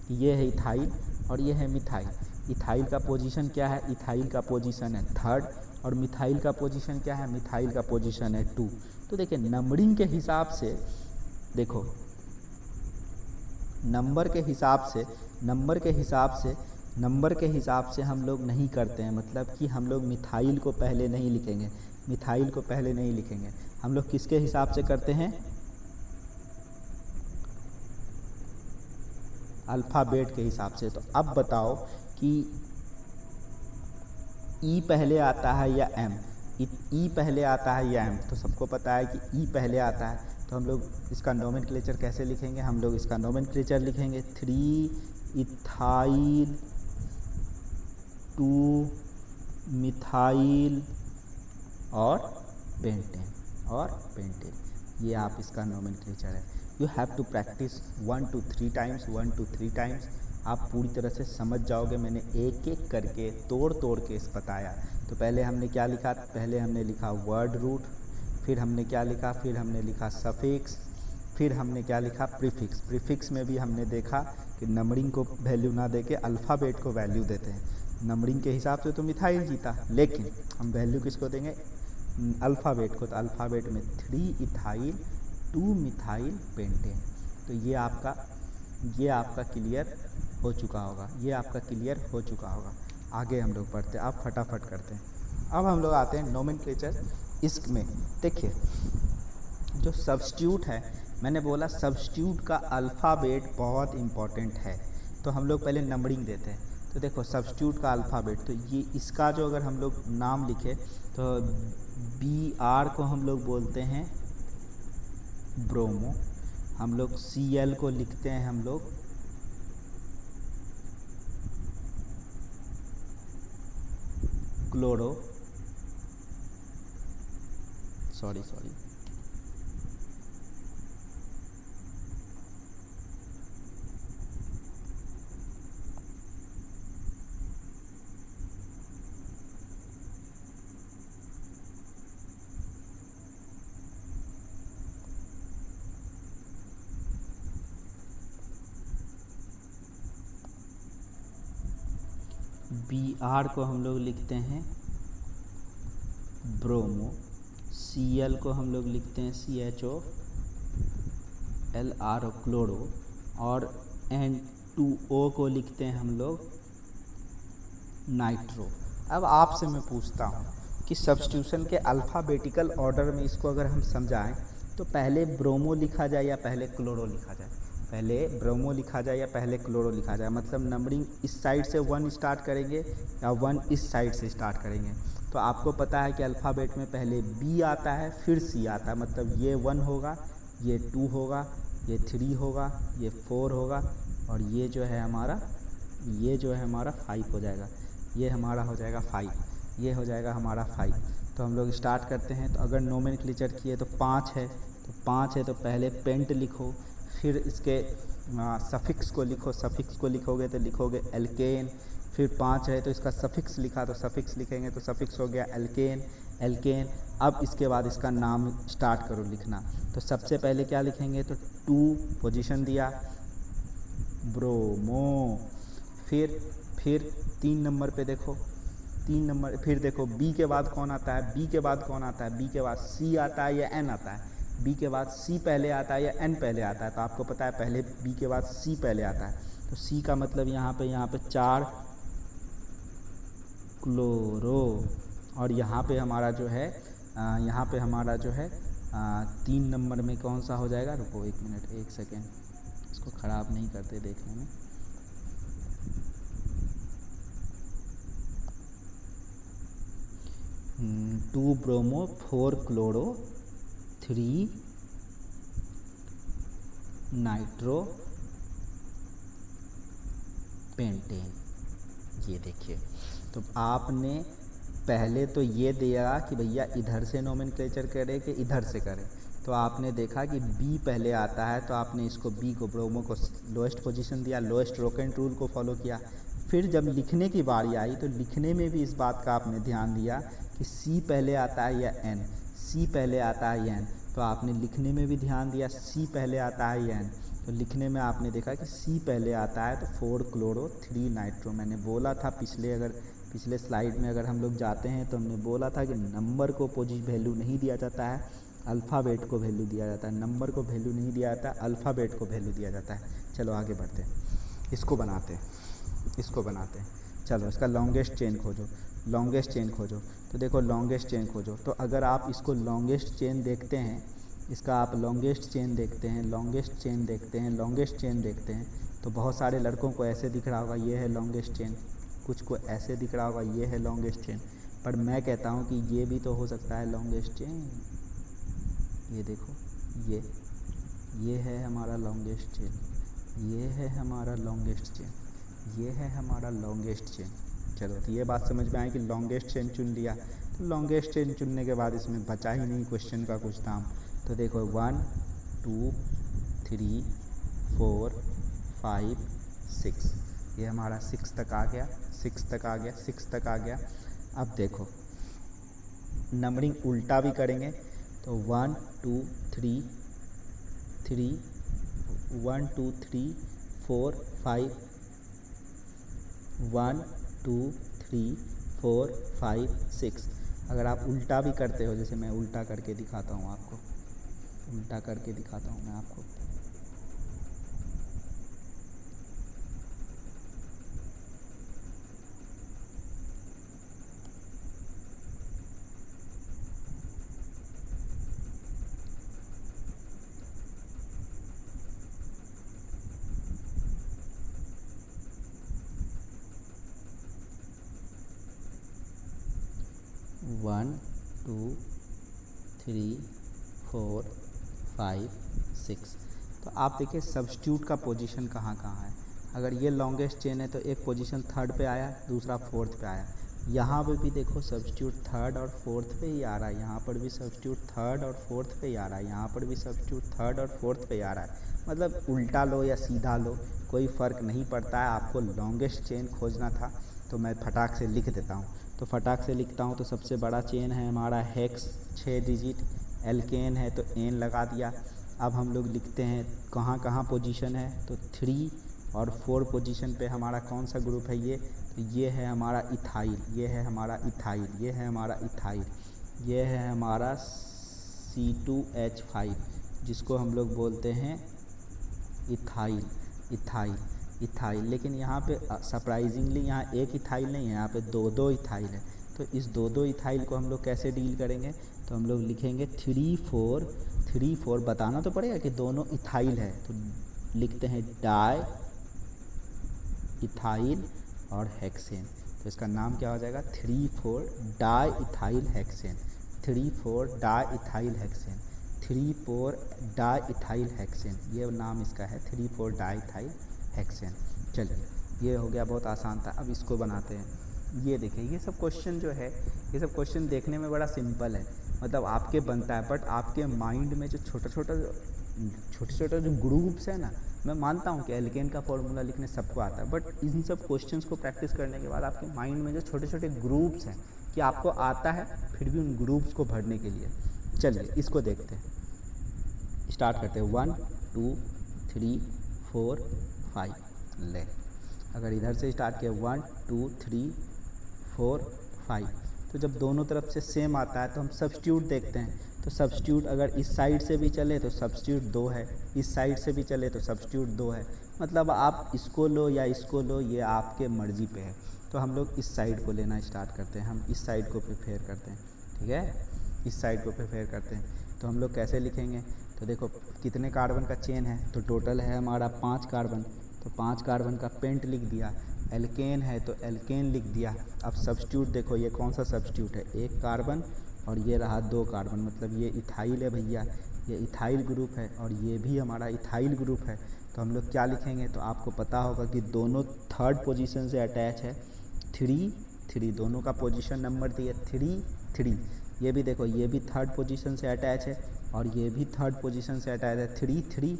कि ये है इथाइल और ये है मिथाइल। इथाइल का पोजीशन क्या है? इथाइल का पोजीशन है 3rd, और मिथाइल का पोजीशन क्या है? मिथाइल का पोजीशन है 2। तो देखिए नंबरिंग के हिसाब से, देखो नंबर के हिसाब से हम लोग नहीं करते हैं, मतलब कि हम लोग मिथाइल को पहले नहीं लिखेंगे, मिथाइल को पहले नहीं लिखेंगे। हम लोग किसके हिसाब से करते हैं? अल्फ़ाबेट के हिसाब से। तो अब बताओ कि ई पहले आता है या एम? ई पहले आता है या एम? तो सबको पता है कि ई पहले आता है, तो हम लोग इसका नोमेनक्लेचर कैसे लिखेंगे? हम लोग इसका नोमेनक्लेचर लिखेंगे 3 इथाइल 2 मिथाइल और पेंटेन, ये आप इसका नोमेनक्लेचर है। You have to practice 1 to 3 times, आप पूरी तरह से समझ जाओगे। मैंने एक एक करके तोड़ के इस बताया। तो पहले हमने क्या लिखा? पहले हमने लिखा वर्ड रूट, फिर हमने क्या लिखा? फिर हमने लिखा सफिक्स, फिर हमने क्या लिखा? प्रीफिक्स। प्रीफिक्स में भी हमने देखा कि नंबरिंग को वैल्यू ना देके अल्फ़ाबेट को वैल्यू देते हैं। नंबरिंग के हिसाब से तो मिथाइल जीता, लेकिन हम वैल्यू किसको देंगे? अल्फ़ाबेट को। तो अल्फ़ाबेट में 3 इथाइल 2 मिथाइल पेंटेन। तो ये आपका क्लियर हो चुका होगा, ये आपका क्लियर हो चुका होगा। आगे हम लोग बढ़ते हैं, आप फटाफट करते हैं। अब हम लोग आते हैं नोमेनक्लेचर। इसमें देखिए जो सब्स्टिट्यूट है, मैंने बोला सब्स्टिट्यूट का अल्फ़ाबेट बहुत इम्पॉर्टेंट है। तो हम लोग पहले नंबरिंग देते हैं। तो देखो सब्स्टिट्यूट का अल्फ़ाबेट, तो ये इसका जो अगर हम लोग नाम लिखे तो BR को हम लोग बोलते हैं ब्रोमो, हम लोग Cl को लिखते हैं हम लोग क्लोरो, सॉरी BR को हम लोग लिखते हैं ब्रोमो, Cl को हम लोग लिखते हैं CHO, LR क्लोरो, और N2O को लिखते हैं हम लोग नाइट्रो। अब आपसे मैं पूछता हूँ कि सब्स्टिट्यूशन के अल्फ़ाबेटिकल ऑर्डर में इसको अगर हम समझाएं तो पहले ब्रोमो लिखा जाए या पहले क्लोरो लिखा जाए, पहले ब्रोमो लिखा जाए या पहले क्लोरो लिखा जाए, मतलब नंबरिंग इस साइड से 1 स्टार्ट करेंगे या 1 इस साइड से स्टार्ट करेंगे। तो आपको पता है कि अल्फ़ाबेट में पहले B आता है फिर C आता है, मतलब ये 1 होगा, ये 2 होगा, ये 3 होगा, ये 4 होगा, और ये जो है हमारा 5 हो जाएगा, ये हमारा हो जाएगा 5, ये हो जाएगा हमारा 5। तो हम लोग स्टार्ट करते हैं। तो अगर नोमेनक्लेचर किए तो 5 है, तो पहले पेंट लिखो, फिर इसके सफिक्स को लिखो, सफिक्स को लिखोगे तो लिखोगे एल्केन, फिर 5 है तो इसका सफिक्स लिखा तो सफिक्स लिखेंगे तो सफिक्स हो गया एल्केन। अब इसके बाद इसका नाम स्टार्ट करो लिखना। तो सबसे पहले क्या लिखेंगे, तो 2 पोजीशन दिया ब्रोमो, फिर 3 नंबर पे देखो, 3 नंबर फिर देखो B के बाद कौन आता है, B के बाद C आता है या N आता है, B के बाद C पहले आता है या N पहले आता है। तो आपको पता है पहले B के बाद C पहले आता है, तो C का मतलब यहाँ पे 4 क्लोरो, और यहाँ पे हमारा जो है 3 नंबर में कौन सा हो जाएगा, रुको 1 मिनट 1 सेकेंड, इसको ख़राब नहीं करते देखने में। To bromo 4 chloro 3 nitro pentane. ये देखिए, तो आपने पहले तो ये दिया कि भैया इधर से नोमेनक्लेचर करे कि इधर से करे, तो आपने देखा कि B पहले आता है तो आपने इसको B को ब्रोमो को लोएस्ट पोजीशन दिया, लोएस्ट रोकेंट रूल को फॉलो किया। फिर जब लिखने की बारी आई तो लिखने में भी इस बात का आपने ध्यान दिया कि C पहले आता है या N, C पहले आता है या N, तो आपने लिखने में भी ध्यान दिया C पहले आता है या N। तो लिखने में आपने देखा कि C पहले आता है तो 4 क्लोरो 3 नाइट्रो। मैंने बोला था पिछले स्लाइड में अगर हम लोग जाते हैं तो हमने बोला था कि नंबर को वैल्यू नहीं दिया जाता है, अल्फ़ाबेट को वैल्यू दिया जाता है। नंबर को वैल्यू नहीं दिया जाता, अल्फ़ाबेट को वैल्यू दिया जाता है। चलो आगे बढ़ते हैं, इसको बनाते हैं। चलो इसका लॉन्गेस्ट चेन खोजो, तो देखो लॉन्गेस्ट चेन खोजो। तो अगर आप इसको लॉन्गेस्ट चेन देखते हैं, इसका आप लॉन्गेस्ट चेन देखते हैं, तो बहुत सारे लड़कों को ऐसे दिख रहा होगा ये है लॉन्गेस्ट चेन, कुछ को ऐसे दिख रहा होगा ये है लॉन्गेस्ट चेन, पर मैं कहता हूँ कि ये भी तो हो सकता है लॉन्गेस्ट चेन। ये देखो ये है हमारा लॉन्गेस्ट चेन, ये है हमारा लॉन्गेस्ट चेन। चलो तो ये बात समझ में आई कि लॉन्गेस्ट चेन चुन लिया। तो लॉन्गेस्ट चेन चुनने के बाद इसमें बचा ही नहीं क्वेश्चन का कुछ दाम। तो देखो 1 2 3 4 5 6, ये हमारा 6 तक आ गया। अब देखो नंबरिंग उल्टा भी करेंगे तो 1 2 3 1 2 3 4 5 1 2 3 4 5 6। अगर आप उल्टा भी करते हो, जैसे मैं उल्टा करके दिखाता हूँ आपको, वन 2 3 4 5 6। तो आप देखिए सब्स्टिट्यूट का पोजीशन कहाँ है। अगर ये लॉन्गेस्ट चेन है तो एक पोजीशन 3rd पे आया, दूसरा 4th पे आया। यहाँ पे भी देखो सब्स्टिट्यूट 3rd और 4th पे ही आ रहा है, यहाँ पर भी सब्स्टिट्यूट 3rd और 4th पे ही आ रहा है, यहाँ पर भी सब्स्टिट्यूट 3rd और 4th पे ही आ रहा है। मतलब उल्टा लो या सीधा लो कोई फ़र्क नहीं पड़ता है। आपको लॉन्गेस्ट चेन खोजना था तो मैं फटाक से लिख देता हूँ। तो फटाक से लिखता हूँ। तो सबसे बड़ा चेन है हमारा हेक्स 6 डिजिट, एल्केन है तो एन लगा दिया। अब हम लोग लिखते हैं कहाँ पोजीशन है, तो 3 और 4 पोजीशन पे हमारा कौन सा ग्रुप है ये, तो ये है हमारा इथाइल, ये है हमारा C2H5 जिसको हम लोग बोलते हैं इथाइल, इथाइल, इथाइल। लेकिन यहाँ पे सरप्राइजिंगली यहाँ एक इथाइल नहीं है, यहाँ पे दो इथाइल है। तो इस दो इथाइल को हम लोग कैसे डील करेंगे? तो हम लोग लिखेंगे 3,4 बताना तो पड़ेगा कि दोनों इथाइल है, तो लिखते हैं डाई इथाइल और हेक्सेन। तो इसका नाम क्या हो जाएगा? 3,4 di ethyl hexane, 3,4 di ethyl hexane, 3,4 di ethyl hexane, ये नाम इसका है 3,4 डाई इथाइल हेक्सेन। चलिए ये हो गया, बहुत आसान था। अब इसको बनाते हैं। ये देखिए, ये सब क्वेश्चन जो है, ये सब क्वेश्चन देखने में बड़ा सिंपल है, मतलब आपके बनता है, बट आपके माइंड में जो छोटा छोटा जो ग्रुप्स है ना, मैं मानता हूँ कि एल्केन का फॉर्मूला लिखने सबको आता है, बट इन सब क्वेश्चंस को प्रैक्टिस करने के बाद आपके माइंड में जो छोटे छोटे ग्रुप्स हैं कि आपको आता है, फिर भी उन ग्रुप्स को भरने के लिए। चलिए इसको देखते हैं, स्टार्ट करते हैं। 1 2 3 4 5 ले। अगर इधर से स्टार्ट किया 1 2 3 4 5, तो जब दोनों तरफ से सेम आता है तो हम सब्स्टिट्यूट देखते हैं। तो सब्स्टिट्यूट अगर इस साइड से भी चले तो सब्स्टिट्यूट 2 है, इस साइड से भी चले तो सब्स्टिट्यूट 2 है। मतलब आप इसको लो या इसको लो, ये आपके मर्जी पे है। तो हम लोग इस साइड को लेना स्टार्ट करते हैं, हम इस साइड को प्रिफेयर करते हैं, ठीक है, इस साइड को प्रिफेयर करते हैं। तो हम लोग कैसे लिखेंगे? तो देखो कितने कार्बन का चेन है, तो टोटल है हमारा 5 कार्बन, तो 5 कार्बन का पेंट लिख दिया। एल्केन है तो एल्केन लिख दिया। अब सब्स्टिट्यूट देखो, ये कौन सा सब्स्टिट्यूट है? 1 कार्बन और ये रहा 2 कार्बन, मतलब ये इथाइल है भैया, ये इथाइल ग्रुप है और ये भी हमारा इथाइल ग्रुप है। तो हम लोग क्या लिखेंगे? तो आपको पता होगा कि दोनों थर्ड पोजीशन से अटैच है, 3 दोनों का पोजीशन नंबर दिया 3। ये भी देखो, ये भी थर्ड पोजीशन से अटैच है और ये भी थर्ड पोजीशन से अटैच है, 3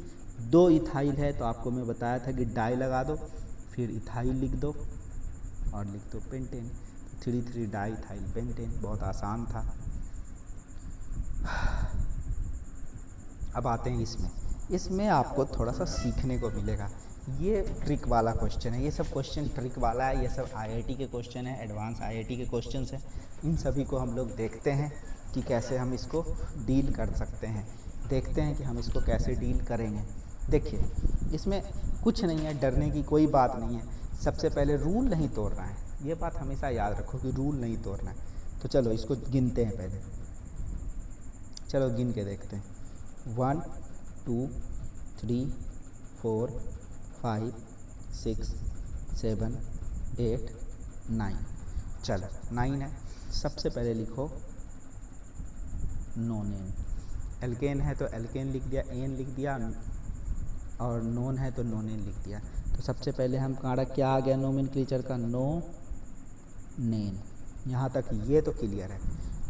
2 इथाइल है। तो आपको मैं बताया था कि डाई लगा दो, फिर इथाइल लिख दो और लिख दो पेंटेन, 3 डाई इथाइल पेंटेन। बहुत आसान था। अब आते हैं इसमें आपको थोड़ा सा सीखने को मिलेगा। ये ट्रिक वाला क्वेश्चन है, ये सब क्वेश्चन ट्रिक वाला है, ये सब आईआईटी के क्वेश्चन है, एडवांस आईआईटी के क्वेश्चन हैं। इन सभी को हम लोग देखते हैं कि कैसे हम इसको डील कर सकते हैं, देखते हैं कि हम इसको कैसे डील करेंगे। देखिए इसमें कुछ नहीं है, डरने की कोई बात नहीं है। सबसे पहले रूल नहीं तोड़ना है, ये बात हमेशा याद रखो कि रूल नहीं तोड़ना है। तो चलो इसको गिनते हैं पहले, चलो गिन के देखते हैं। 1 2 3 4 5 6 7 8 9। चलो 9 है। सबसे पहले लिखो नोनेन। एल्केन है तो एल्केन लिख दिया, एन लिख दिया, और नोन है तो नोनेन लिख दिया। तो सबसे पहले हम हमारा क्या आ गया नोमेनक्लेचर का? नो नेन। यहाँ तक ये तो क्लियर है।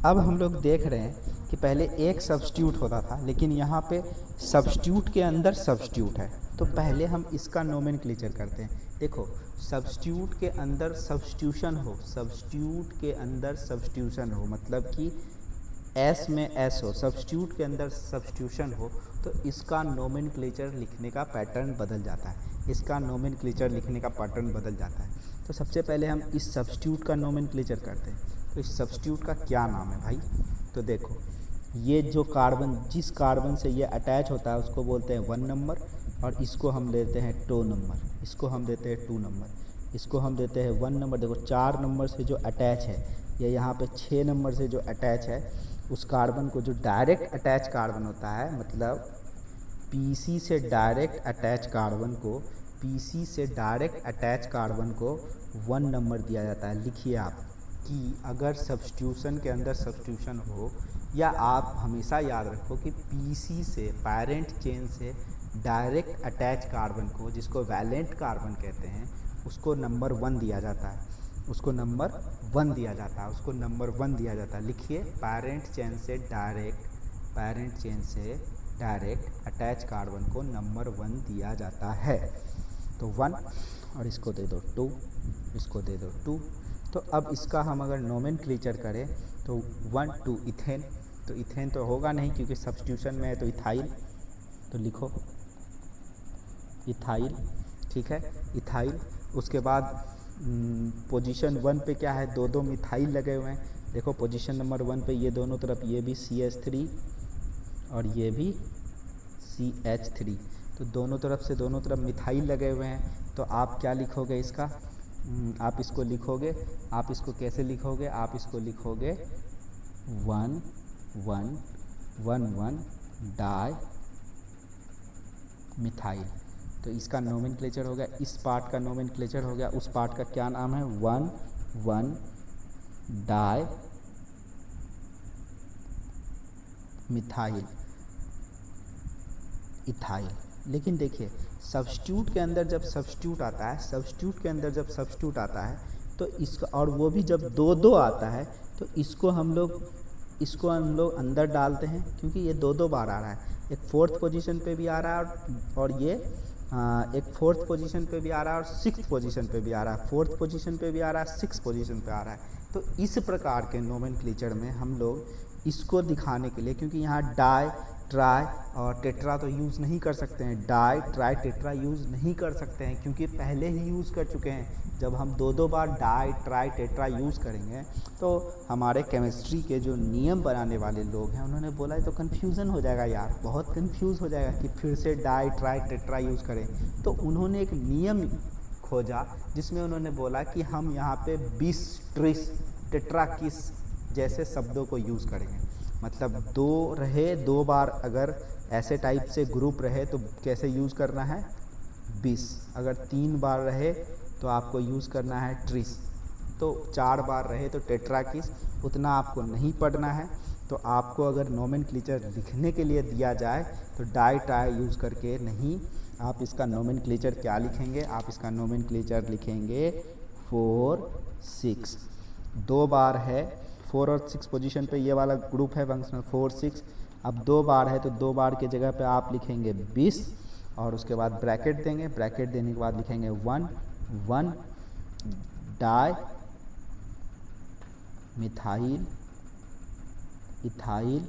अब हम लोग देख रहे हैं कि पहले एक सब्स्टिट्यूट होता था, लेकिन यहाँ पे सब्स्टिट्यूट के अंदर सब्स्टिट्यूट है। तो पहले हम इसका नोमेनक्लेचर करते हैं। देखो सब्स्टिट्यूट के अंदर सब्स्टिट्यूशन हो, सब्स्टिट्यूट के अंदर सब्स्टिट्यूशन हो, मतलब कि एस में एस हो, सब्स्टिट्यूट के अंदर सब्स्टिट्यूशन हो, तो इसका नोमेनक्लेचर लिखने का पैटर्न बदल जाता है, इसका नोमेनक्लेचर लिखने का पैटर्न बदल जाता है। तो सबसे पहले हम इस सब्स्टिट्यूट का नोमेनक्लेचर करते हैं। तो इस सब्स्टिट्यूट का क्या नाम है भाई? तो देखो ये जो कार्बन, जिस कार्बन से ये अटैच होता है उसको बोलते हैं 1 नंबर, और इसको हम लेते हैं 2 नंबर, इसको हम देते हैं 2 नंबर, इसको हम देते हैं 1 नंबर। देखो 4 नंबर से जो अटैच है, ये यहाँ पे 6 नंबर से जो अटैच है, उस कार्बन को जो डायरेक्ट अटैच कार्बन होता है, मतलब पीसी से डायरेक्ट अटैच कार्बन को, पीसी से डायरेक्ट अटैच कार्बन को 1 नंबर दिया जाता है। लिखिए आप कि अगर सब्स्टिट्यूशन के अंदर सब्स्टिट्यूशन हो, या आप हमेशा याद रखो कि पीसी से, पेरेंट चेन से डायरेक्ट अटैच कार्बन को, जिसको वैलेंट कार्बन कहते हैं, उसको नंबर 1 दिया जाता है, उसको नंबर 1 दिया जाता है, उसको नंबर 1 दिया जाता है। लिखिए पेरेंट चेन से डायरेक्ट, पेरेंट चेन से डायरेक्ट अटैच कार्बन को नंबर 1 दिया जाता है। तो 1, और इसको दे दो 2, इसको दे दो 2। तो अब इसका हम अगर नोमेनक्लेचर करें तो 1 2 इथेन, तो इथेन तो होगा नहीं क्योंकि सब्स्टिट्यूशन में है, तो इथाइल, तो लिखो इथाइल, ठीक है, इथाइल। उसके बाद पोजीशन 1 पे क्या है? 2 मिथाइल लगे हुए हैं। देखो पोजीशन नंबर 1 पे ये दोनों तरफ, ये भी CH3 और ये भी CH3, तो दोनों तरफ मिथाइल लगे हुए हैं, तो आप क्या लिखोगे इसका, आप इसको लिखोगे, आप इसको कैसे लिखोगे, आप इसको लिखोगे 1,1,1,1 डाई मिथाइल। तो इसका नोमेनक्लेचर हो गया, इस पार्ट का नोमेनक्लेचर हो गया, उस पार्ट का क्या नाम है, 1,1 डाई मिथाइल इथाइल। लेकिन देखिए सब्स्टिट्यूट के अंदर जब सब्स्टिट्यूट आता है तो इसका, और वो भी जब दो दो आता है, तो इसको हम लोग अंदर डालते हैं, क्योंकि ये दो बार आ रहा है, एक फोर्थ पोजीशन पे भी आ रहा है और ये एक फोर्थ पोजीशन पे भी आ रहा है और सिक्स्थ पोजीशन पे भी आ रहा है, फोर्थ पोजीशन पे भी आ रहा है, सिक्स्थ पोजीशन पे आ रहा है। तो इस प्रकार के नोमेनक्लेचर में हम लोग इसको दिखाने के लिए, क्योंकि यहाँ डाई, ट्राई और टेट्रा तो यूज़ नहीं कर सकते हैं, डाई ट्राई टेट्रा यूज़ नहीं कर सकते हैं, क्योंकि पहले ही यूज़ कर चुके हैं। जब हम दो बार डाई ट्राई टेट्रा यूज़ करेंगे तो हमारे केमिस्ट्री के जो नियम बनाने वाले लोग हैं उन्होंने बोला है तो कन्फ्यूज़न हो जाएगा यार, बहुत कन्फ्यूज़ हो जाएगा कि फिर से डाई ट्राई टेट्रा यूज़ करें। तो उन्होंने एक नियम खोजा जिसमें उन्होंने बोला कि हम यहाँ पे 20 ट्रिस टेट्रा किस जैसे शब्दों को यूज़ करेंगे। मतलब दो बार अगर ऐसे टाइप से ग्रुप रहे तो कैसे यूज़ करना है 20, अगर 3 बार रहे तो आपको यूज़ करना है ट्रिस, तो 4 बार रहे तो टेट्रा किस, उतना आपको नहीं पढ़ना है। तो आपको अगर नोमेनक्लेचर लिखने के लिए दिया जाए तो डाई ट्राई यूज़ करके नहीं, आप इसका नोमेनक्लेचर क्या लिखेंगे, आप इसका नोमेनक्लेचर लिखेंगे 4 6, 2 बार है 4 और 6 पोजीशन पे ये वाला ग्रुप है फंक्शनल 4 6। अब 2 बार है तो 2 बार की जगह पे आप लिखेंगे 20 और उसके बाद ब्रैकेट देंगे, ब्रैकेट देने के बाद लिखेंगे 1,1 डाई मिथाइल इथाइल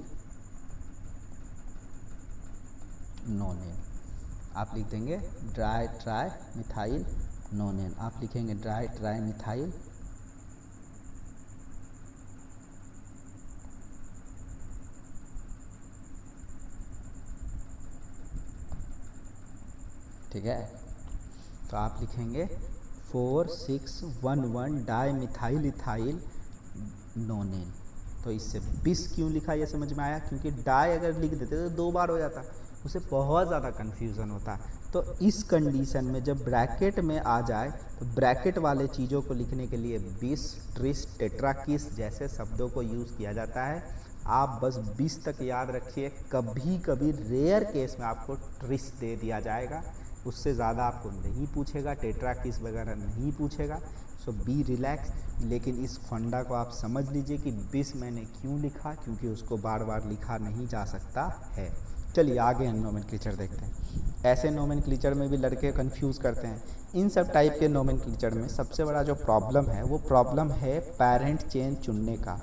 नोनेन। आप लिख देंगे ड्राई ट्राई मिथाइल नोनेन, आप लिखेंगे ड्राई ट्राई मिथाइल ठीक है। तो आप लिखेंगे 4,6,1,1 डाई मिथाइल इथाइल नोनेन। तो इससे 20 क्यों लिखा ये समझ में आया, क्योंकि डाई अगर लिख देते तो 2 बार हो जाता, उसे बहुत ज़्यादा कन्फ्यूज़न होता। तो इस कंडीशन में जब ब्रैकेट में आ जाए तो ब्रैकेट वाले चीज़ों को लिखने के लिए 20 ट्रिस टेट्रा किस जैसे शब्दों को यूज़ किया जाता है। आप बस 20 तक याद रखिए, कभी कभी रेयर केस में आपको ट्रिस दे दिया जाएगा, उससे ज़्यादा आपको नहीं पूछेगा, टेट्रा किस वगैरह नहीं पूछेगा। सो बी रिलैक्स। लेकिन इस फंडा को आप समझ लीजिए कि 20 मैंने क्यों लिखा, क्योंकि उसको बार बार लिखा नहीं जा सकता है। चलिए आगे हम नोमेनक्लेचर देखते हैं। ऐसे नोमेनक्लेचर में भी लड़के कंफ्यूज करते हैं। इन सब टाइप के नोमेनक्लेचर में सबसे बड़ा जो प्रॉब्लम है वो प्रॉब्लम है पेरेंट चेन चुनने का।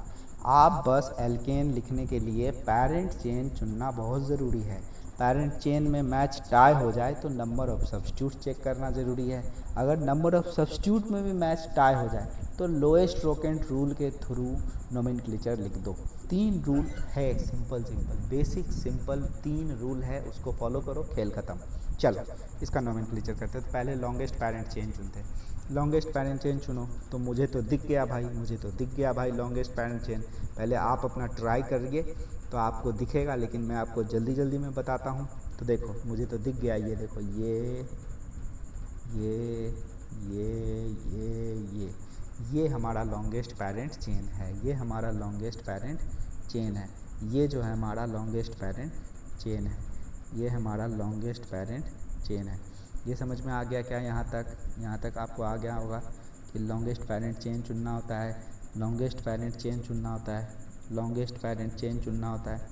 आप बस एल्केन लिखने के लिए पेरेंट चेन चुनना बहुत ज़रूरी है। पेरेंट चेन में मैच टाई हो जाए तो नंबर ऑफ सब्स्टिट्यूट चेक करना ज़रूरी है। अगर नंबर ऑफ सब्स्टिट्यूट में भी मैच टाई हो जाए तो लोएस्ट रोकेंट रूल के थ्रू नोमेनक्लेचर लिख दो। 3 रूल है, सिंपल बेसिक सिंपल 3 रूल है, उसको फॉलो करो, खेल ख़त्म। चलो इसका नोमेनक्लेचर करते हैं। तो पहले लॉन्गेस्ट पेरेंट चेन चुनते हैं। लॉन्गेस्ट पेरेंट चेन चुनो, तो मुझे तो दिख गया भाई लॉन्गेस्ट पेरेंट चेन। पहले आप अपना ट्राई करिए तो आपको दिखेगा, लेकिन मैं आपको जल्दी में बताता हूँ। तो देखो मुझे तो दिख गया, ये देखो ये हमारा लॉन्गेस्ट पेरेंट चेन है, ये हमारा लॉन्गेस्ट पेरेंट चेन है, ये जो है हमारा लॉन्गेस्ट पेरेंट चेन है, ये हमारा लॉन्गेस्ट पेरेंट चेन है। ये समझ में आ गया क्या? यहाँ तक आपको आ गया होगा कि लॉन्गेस्ट पेरेंट चेन चुनना होता है, लॉन्गेस्ट पेरेंट चेन चुनना होता है, लॉन्गेस्ट पेरेंट चेन चुनना होता है,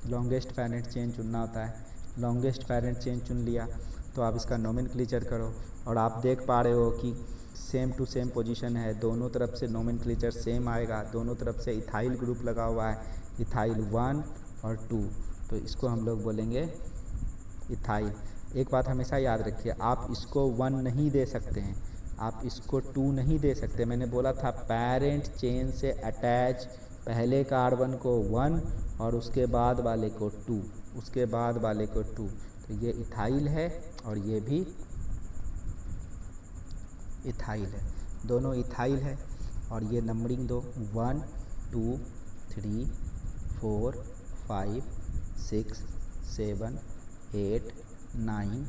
लॉन्गेस्ट पेरेंट चेन चुनना होता है। लॉन्गेस्ट पेरेंट चेन चुन लिया तो आप इसका नोमेनक्लेचर करो, और आप देख पा रहे हो कि सेम टू सेम पोजीशन है, दोनों तरफ से नोमेनक्लेचर सेम आएगा, दोनों तरफ से इथाइल ग्रुप लगा हुआ है, इथाइल 1 और 2, तो इसको हम लोग बोलेंगे इथाइल। एक बात हमेशा याद रखिए, आप इसको 1 नहीं दे सकते हैं, आप इसको 2 नहीं दे सकते। मैंने बोला था पेरेंट चेन से अटैच पहले कार्बन को 1 और उसके बाद वाले को 2, उसके बाद वाले को 2। तो ये इथाइल है और ये भी इथाइल है, दोनों इथाइल है। और ये नंबरिंग दो 1 2 3 4 5 6 7 8 9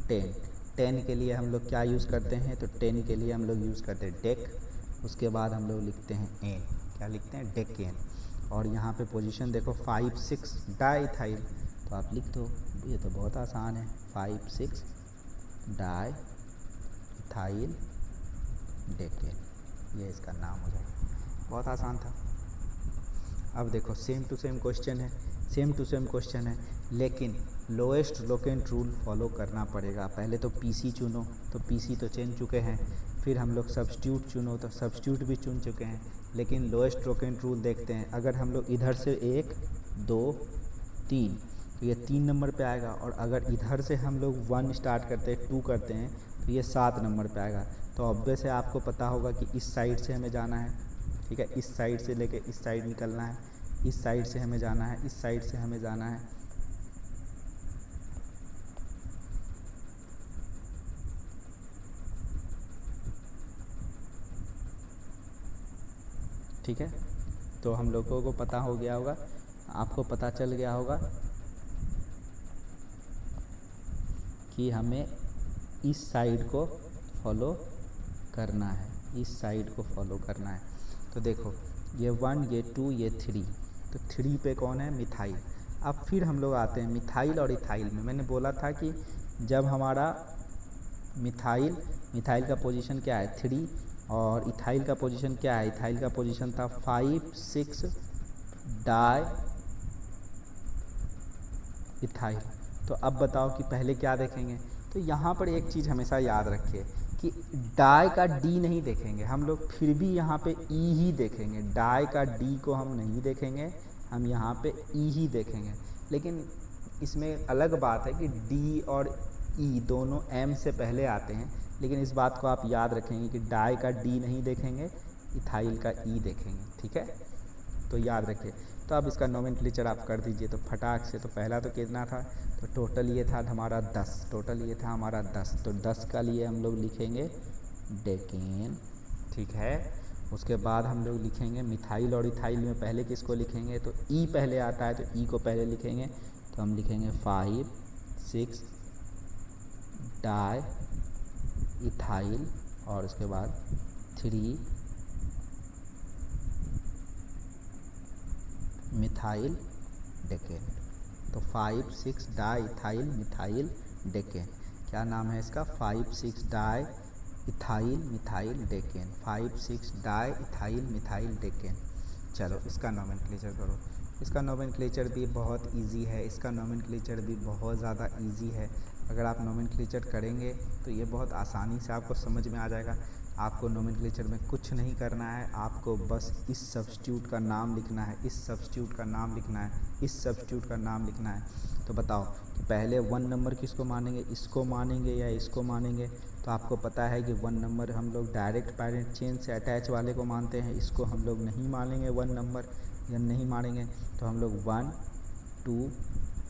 10। 10 के लिए हम लोग क्या यूज़ करते हैं, तो 10 के लिए हम लोग यूज़ करते हैं डेक, उसके बाद हम लोग लिखते हैं एन, क्या लिखते हैं, डेकेन। और यहाँ पे पोजीशन देखो 5 6 डाइथाइल, तो आप लिख दो, ये तो बहुत आसान है, 5 6 डाइथाइल डेकेन, ये इसका नाम हो जाएगा। बहुत आसान था। अब देखो सेम टू सेम क्वेश्चन है, सेम टू सेम क्वेश्चन है, लेकिन लोएस्ट लोकेंट रूल फॉलो करना पड़ेगा। पहले तो पीसी चुनो, तो पीसी तो चुन चुके हैं, फिर हम लोग सब्स्टिट्यूट चुनो, तो सब्स्टिट्यूट भी चुन चुके हैं, लेकिन लोएस्ट लोकेंट रूल देखते हैं। अगर हम लोग इधर से 1 2 3, तो ये 3 नंबर पे आएगा, और अगर इधर से हम लोग 1 स्टार्ट करते हैं, 2 करते हैं, तो ये 7 नंबर पे आएगा। तो ऑब्वियस है, आपको पता होगा कि इस साइड से हमें जाना है, ठीक है, इस साइड से लेके इस साइड निकलना है, इस साइड से हमें जाना है, इस साइड से हमें जाना है। ठीक है, तो हम लोगों को पता हो गया होगा, आपको पता चल गया होगा कि हमें इस साइड को फॉलो करना है, इस साइड को फॉलो करना है। तो देखो ये 1 ये 2 ये 3, तो 3 पे कौन है, मिथाइल। अब फिर हम लोग आते हैं मिथाइल और इथाइल में। मैंने बोला था कि जब हमारा मिथाइल का पोजीशन क्या है 3, और इथाइल का पोजीशन क्या है, इथाइल का पोजीशन था 5 6 डाई इथाइल। तो अब बताओ कि पहले क्या देखेंगे, तो यहाँ पर एक चीज़ हमेशा याद रखिए कि डाई का डी नहीं देखेंगे हम लोग, फिर भी यहाँ पे ई ही देखेंगे। डाई का डी को हम नहीं देखेंगे, हम यहाँ पे ई ही देखेंगे। लेकिन इसमें अलग बात है कि डी और ई दोनों एम से पहले आते हैं, लेकिन इस बात को आप याद रखेंगे कि डाई का डी नहीं देखेंगे, इथाइल का ई देखेंगे, ठीक है, तो याद रखिए। तो अब इसका नोमेनक्लेचर आप कर दीजिए तो फटाक से। तो पहला तो कितना था, तो टोटल ये था हमारा 10, टोटल ये था हमारा 10, तो 10 का लिए हम लोग लिखेंगे डेकेन, ठीक है। उसके बाद हम लोग लिखेंगे मिथाइल और इथाइल में पहले किसको लिखेंगे, तो ई पहले आता है, तो ई को पहले लिखेंगे, तो हम लिखेंगे 5 6 डाई इथाइल, और उसके बाद 3 मिथाइल डेकेन। तो 5 6 डाई इथाइल मिथाइल डेकेन, क्या नाम है इसका, 5 6 di ethyl methyl decane, 5 6 di ethyl methyl decane. चलो इसका नोमेनक्लेचर करो। इसका नोमेनक्लेचर भी बहुत इजी है, इसका नोमेनक्लेचर भी बहुत ज़्यादा इजी है। अगर आप नोमेनक्लेचर करेंगे तो ये बहुत आसानी से आपको समझ में आ जाएगा। आपको नोमेनक्लेचर में कुछ नहीं करना है, आपको बस इस सब्स्टिट्यूट का नाम लिखना है, इस सब्स्टिट्यूट का नाम लिखना है, इस सब्स्टिट्यूट का नाम लिखना है। तो बताओ कि पहले 1 नंबर किसको मानेंगे, इसको मानेंगे या इसको मानेंगे। तो आपको पता है कि 1 नंबर हम लोग डायरेक्ट पैरेंट चेन से अटैच वाले को मानते हैं, इसको हम लोग नहीं मानेंगे 1 नंबर, या नहीं मानेंगे। तो हम लोग 1 2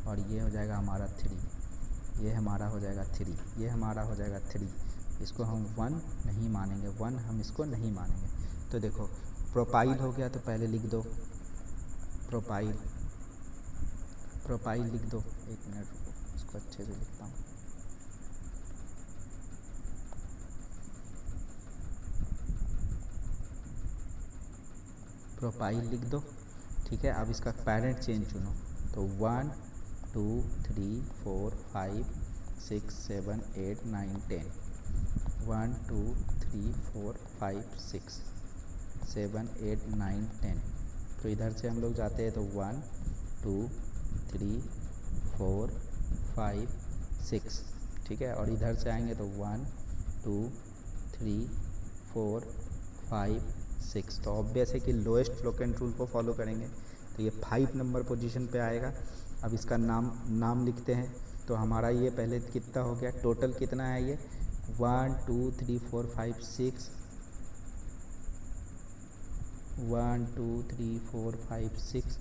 और ये हो जाएगा हमारा 3, ये हमारा हो जाएगा 3, ये हमारा हो जाएगा 3, इसको हम 1 नहीं मानेंगे, 1 हम इसको नहीं मानेंगे। तो देखो प्रोपाइल हो गया, तो पहले लिख दो प्रोपाइल, प्रोपाइल लिख दो, 1 मिनट रुको, इसको अच्छे से लिखता हूँ। प्रोपाइल लिख दो, ठीक है। अब इसका पेरेंट चेन चुनो, तो 1 2 3 4 5 6 7 8 9 10, 1 2 3 4 5 6 7 8 9 10। तो इधर से हम लोग जाते हैं तो 1 2 3 4 5 6, ठीक है। और इधर से आएंगे तो 1 2 3 4 5 6। तो ऑब्वियस है कि लोएस्ट लोकेंट रूल को फॉलो करेंगे, तो ये 5 नंबर पोजीशन पे आएगा। अब इसका नाम लिखते हैं। तो हमारा ये पहले कितना हो गया, टोटल कितना है ये, 1 2 3 4 5 6, 1 2 3 4 5 6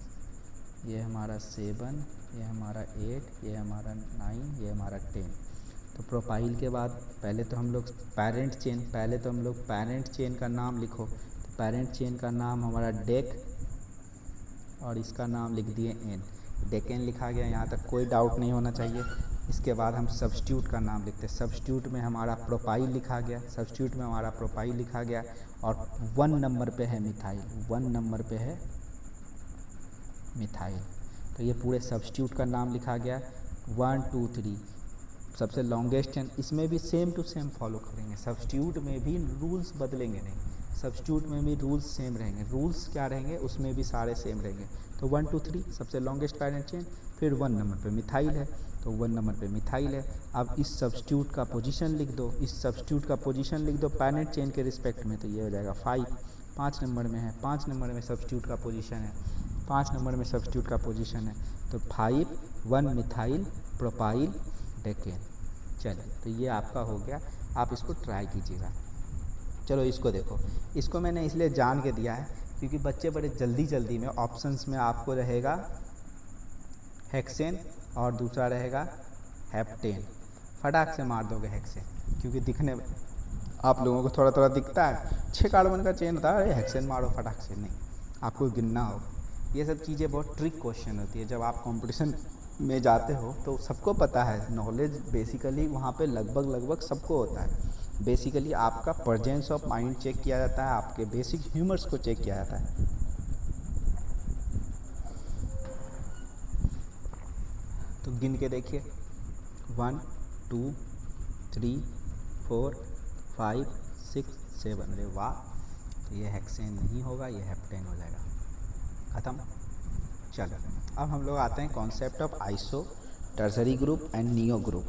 ये हमारा 7, ये हमारा 8, ये हमारा 9, ये हमारा 10। तो प्रोपाइल के बाद पहले तो हम लोग पेरेंट चेन का नाम लिखो। तो पेरेंट चेन का नाम हमारा डेक और इसका नाम लिख दिए एन, डेकेन लिखा गया, यहाँ तक कोई डाउट नहीं होना चाहिए। इसके बाद हम सब्स्टिट्यूट का नाम लिखते हैं। सब्स्टिट्यूट में हमारा प्रोपाइल लिखा गया, और 1 नंबर पे है मिथाइल, 1 नंबर पे है मिथाइल। तो ये पूरे सब्स्टिट्यूट का नाम लिखा गया 1 2 3। सबसे लॉन्गेस्ट चेन, इसमें भी सेम टू सेम फॉलो करेंगे। सब्स्टिट्यूट में भी रूल्स बदलेंगे नहीं, सब्स्टिट्यूट में भी रूल्स सेम रहेंगे। रूल्स क्या रहेंगे उसमें भी सारे सेम रहेंगे। तो 1 2 3 सबसे लॉन्गेस्ट पेरेंट चेन, फिर 1 नंबर पे मिथाइल है, तो 1 नंबर पे मिथाइल है। अब इस सब्स्टिट्यूट का पोजीशन लिख दो, पेरेंट चेन के रिस्पेक्ट में, तो ये हो जाएगा 5, 5 नंबर में है, 5 नंबर में सब्स्टिट्यूट का पोजीशन है, 5 नंबर में सब्स्टिट्यूट का पोजीशन है। तो 5 1 मिथाइल प्रोपाइल डेकेन। चलिए, तो ये आपका हो गया, आप इसको ट्राई कीजिएगा। चलो इसको देखो, इसको मैंने इसलिए जान के दिया है क्योंकि बच्चे बड़े जल्दी में ऑप्शंस में आपको रहेगा हेक्सेन और दूसरा रहेगा हेप्टेन, फटाक से मार दोगे हेक्सेन, क्योंकि दिखने में आप लोगों को थोड़ा दिखता है 6 कार्बन का चेन था, अरे हेक्सेन मारो फटाक से, नहीं, आपको गिनना हो। ये सब चीज़ें बहुत ट्रिक क्वेश्चन होती है। जब आप कंपटीशन में जाते हो तो सबको पता है, नॉलेज बेसिकली वहाँ पे लगभग सबको होता है। बेसिकली आपका प्रेजेंस ऑफ माइंड चेक किया जाता है, आपके बेसिक ह्यूमर्स को चेक किया जाता है। तो गिन के देखिए 1 2 3 4 5 6 7। अरे वाह, तो ये हेक्सेन नहीं होगा, ये हेप्टेन हो जाएगा। ख़त्म। चलो अब हम लोग आते हैं concept of iso tertiary group and neo group.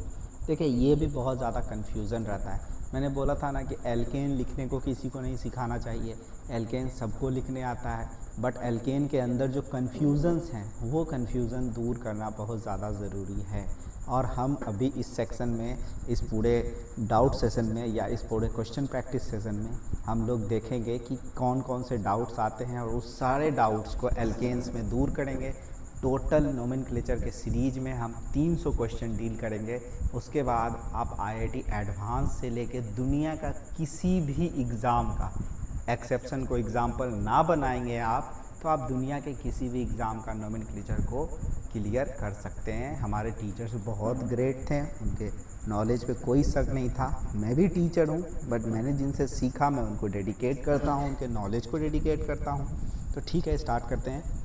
देखिए ये भी बहुत ज़्यादा कन्फ्यूज़न रहता है। मैंने बोला था ना कि एल्केन लिखने को किसी को नहीं सिखाना चाहिए, एल्केन सबको लिखने आता है, बट एल्केन के अंदर जो कन्फ्यूज़न्स हैं वो कन्फ्यूज़न दूर करना बहुत ज़्यादा ज़रूरी है। और हम अभी इस सेक्शन में, इस पूरे डाउट सेशन में या इस पूरे क्वेश्चन प्रैक्टिस सेशन में हम लोग देखेंगे कि कौन कौन से डाउट्स आते हैं और उस सारे डाउट्स को एल्केन्स में दूर करेंगे। टोटल नोमेनक्लेचर के सीरीज में हम 300 क्वेश्चन डील करेंगे। उसके बाद आप आईआईटी एडवांस से लेके दुनिया का किसी भी एग्ज़ाम का, एक्सेप्शन को एग्ज़ाम्पल ना बनाएंगे आप, तो आप दुनिया के किसी भी एग्ज़ाम का नोमेनक्लेचर को क्लियर कर सकते हैं। हमारे टीचर्स बहुत ग्रेट थे, उनके नॉलेज पे कोई शक नहीं था। मैं भी टीचर हूँ, बट मैंने जिनसे सीखा मैं उनको डेडिकेट करता हूँ, उनके नॉलेज को डेडिकेट करता हूँ। तो ठीक है, स्टार्ट करते हैं।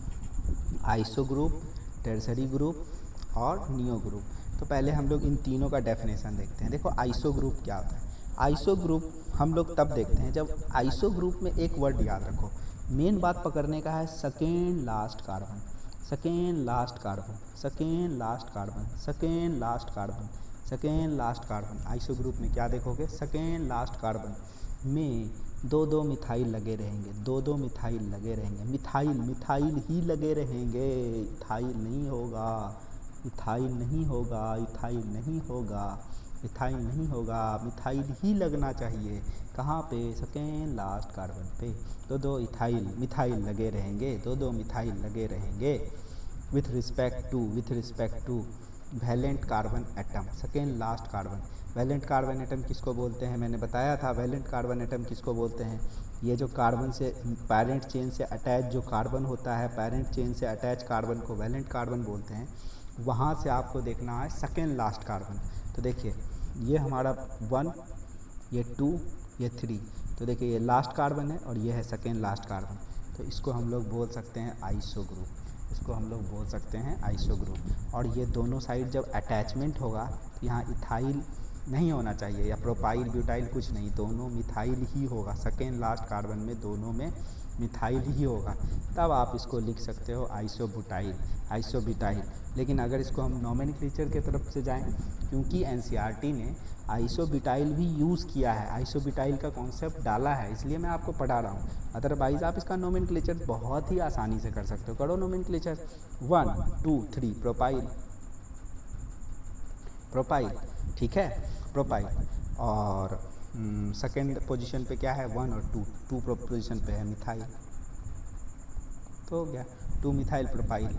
आइसो ग्रुप, टर्सरी ग्रुप और नियो ग्रुप। तो पहले हम लोग इन तीनों का डेफिनेशन देखते हैं। देखो आइसो ग्रुप क्या होता है। आइसो ग्रुप हम लोग तब देखते हैं जब आइसो ग्रुप में एक वर्ड याद रखो, मेन बात पकड़ने का है second last carbon, second last carbon, second last carbon, second last carbon, second last carbon. Iso group में क्या देखोगे, सेकेंड लास्ट कार्बन में 2 मिथाइल लगे रहेंगे, 2 मिथाइल लगे रहेंगे, मिथाइल ही लगे रहेंगे, इथाइल नहीं होगा, इथाइल नहीं होगा, इथाइल नहीं होगा, इथाइल नहीं होगा, मिथाइल ही लगना चाहिए। कहाँ पे, सेकेंड लास्ट कार्बन पे 2 मिथाइल लगे रहेंगे, 2 मिथाइल लगे रहेंगे। With respect to valent carbon atom, second last carbon. Valent carbon atom किसको बोलते हैं, मैंने बताया था वैलेंट कार्बन एटम किसको बोलते हैं। ये जो कार्बन से पेरेंट चेन से अटैच जो कार्बन होता है, पेरेंट चेन से अटैच कार्बन को वैलेंट कार्बन बोलते हैं। वहाँ से आपको देखना है सेकेंड लास्ट कार्बन। तो देखिए ये हमारा 1, ये 2, ये 3, तो देखिए ये लास्ट कार्बन है और ये है सेकेंड लास्ट कार्बन। तो इसको हम लोग बोल सकते हैं आइसो ग्रुप, इसको हम लोग बोल सकते हैं आइसो ग्रुप। और ये दोनों साइड जब अटैचमेंट होगा तो यहाँ इथाइल नहीं होना चाहिए या प्रोपाइल ब्यूटाइल कुछ नहीं, दोनों मिथाइल ही होगा। सेकेंड लास्ट कार्बन में दोनों में मिथाइल ही होगा, तब आप इसको लिख सकते हो आइसोब्यूटाइल, आइसोब्यूटाइल। लेकिन अगर इसको हम नोमेनक्लेचर की तरफ से जाएं, क्योंकि एनसीईआरटी ने आइसोब्यूटाइल भी यूज़ किया है, आइसोब्यूटाइल का कॉन्सेप्ट डाला है, इसलिए मैं आपको पढ़ा रहा हूँ। अदरवाइज़ आप इसका नोमेनक्लेचर बहुत ही आसानी से कर सकते हो। करो नोमेनक्लेचर, 1 2 3 प्रोपाइल, प्रोपाइल, ठीक है, प्रोपाइल। और सेकेंड पोजीशन पे क्या है, 1 और 2 पोजीशन पे है मिथाइल। तो हो गया 2 मिथाइल प्रोपाइल,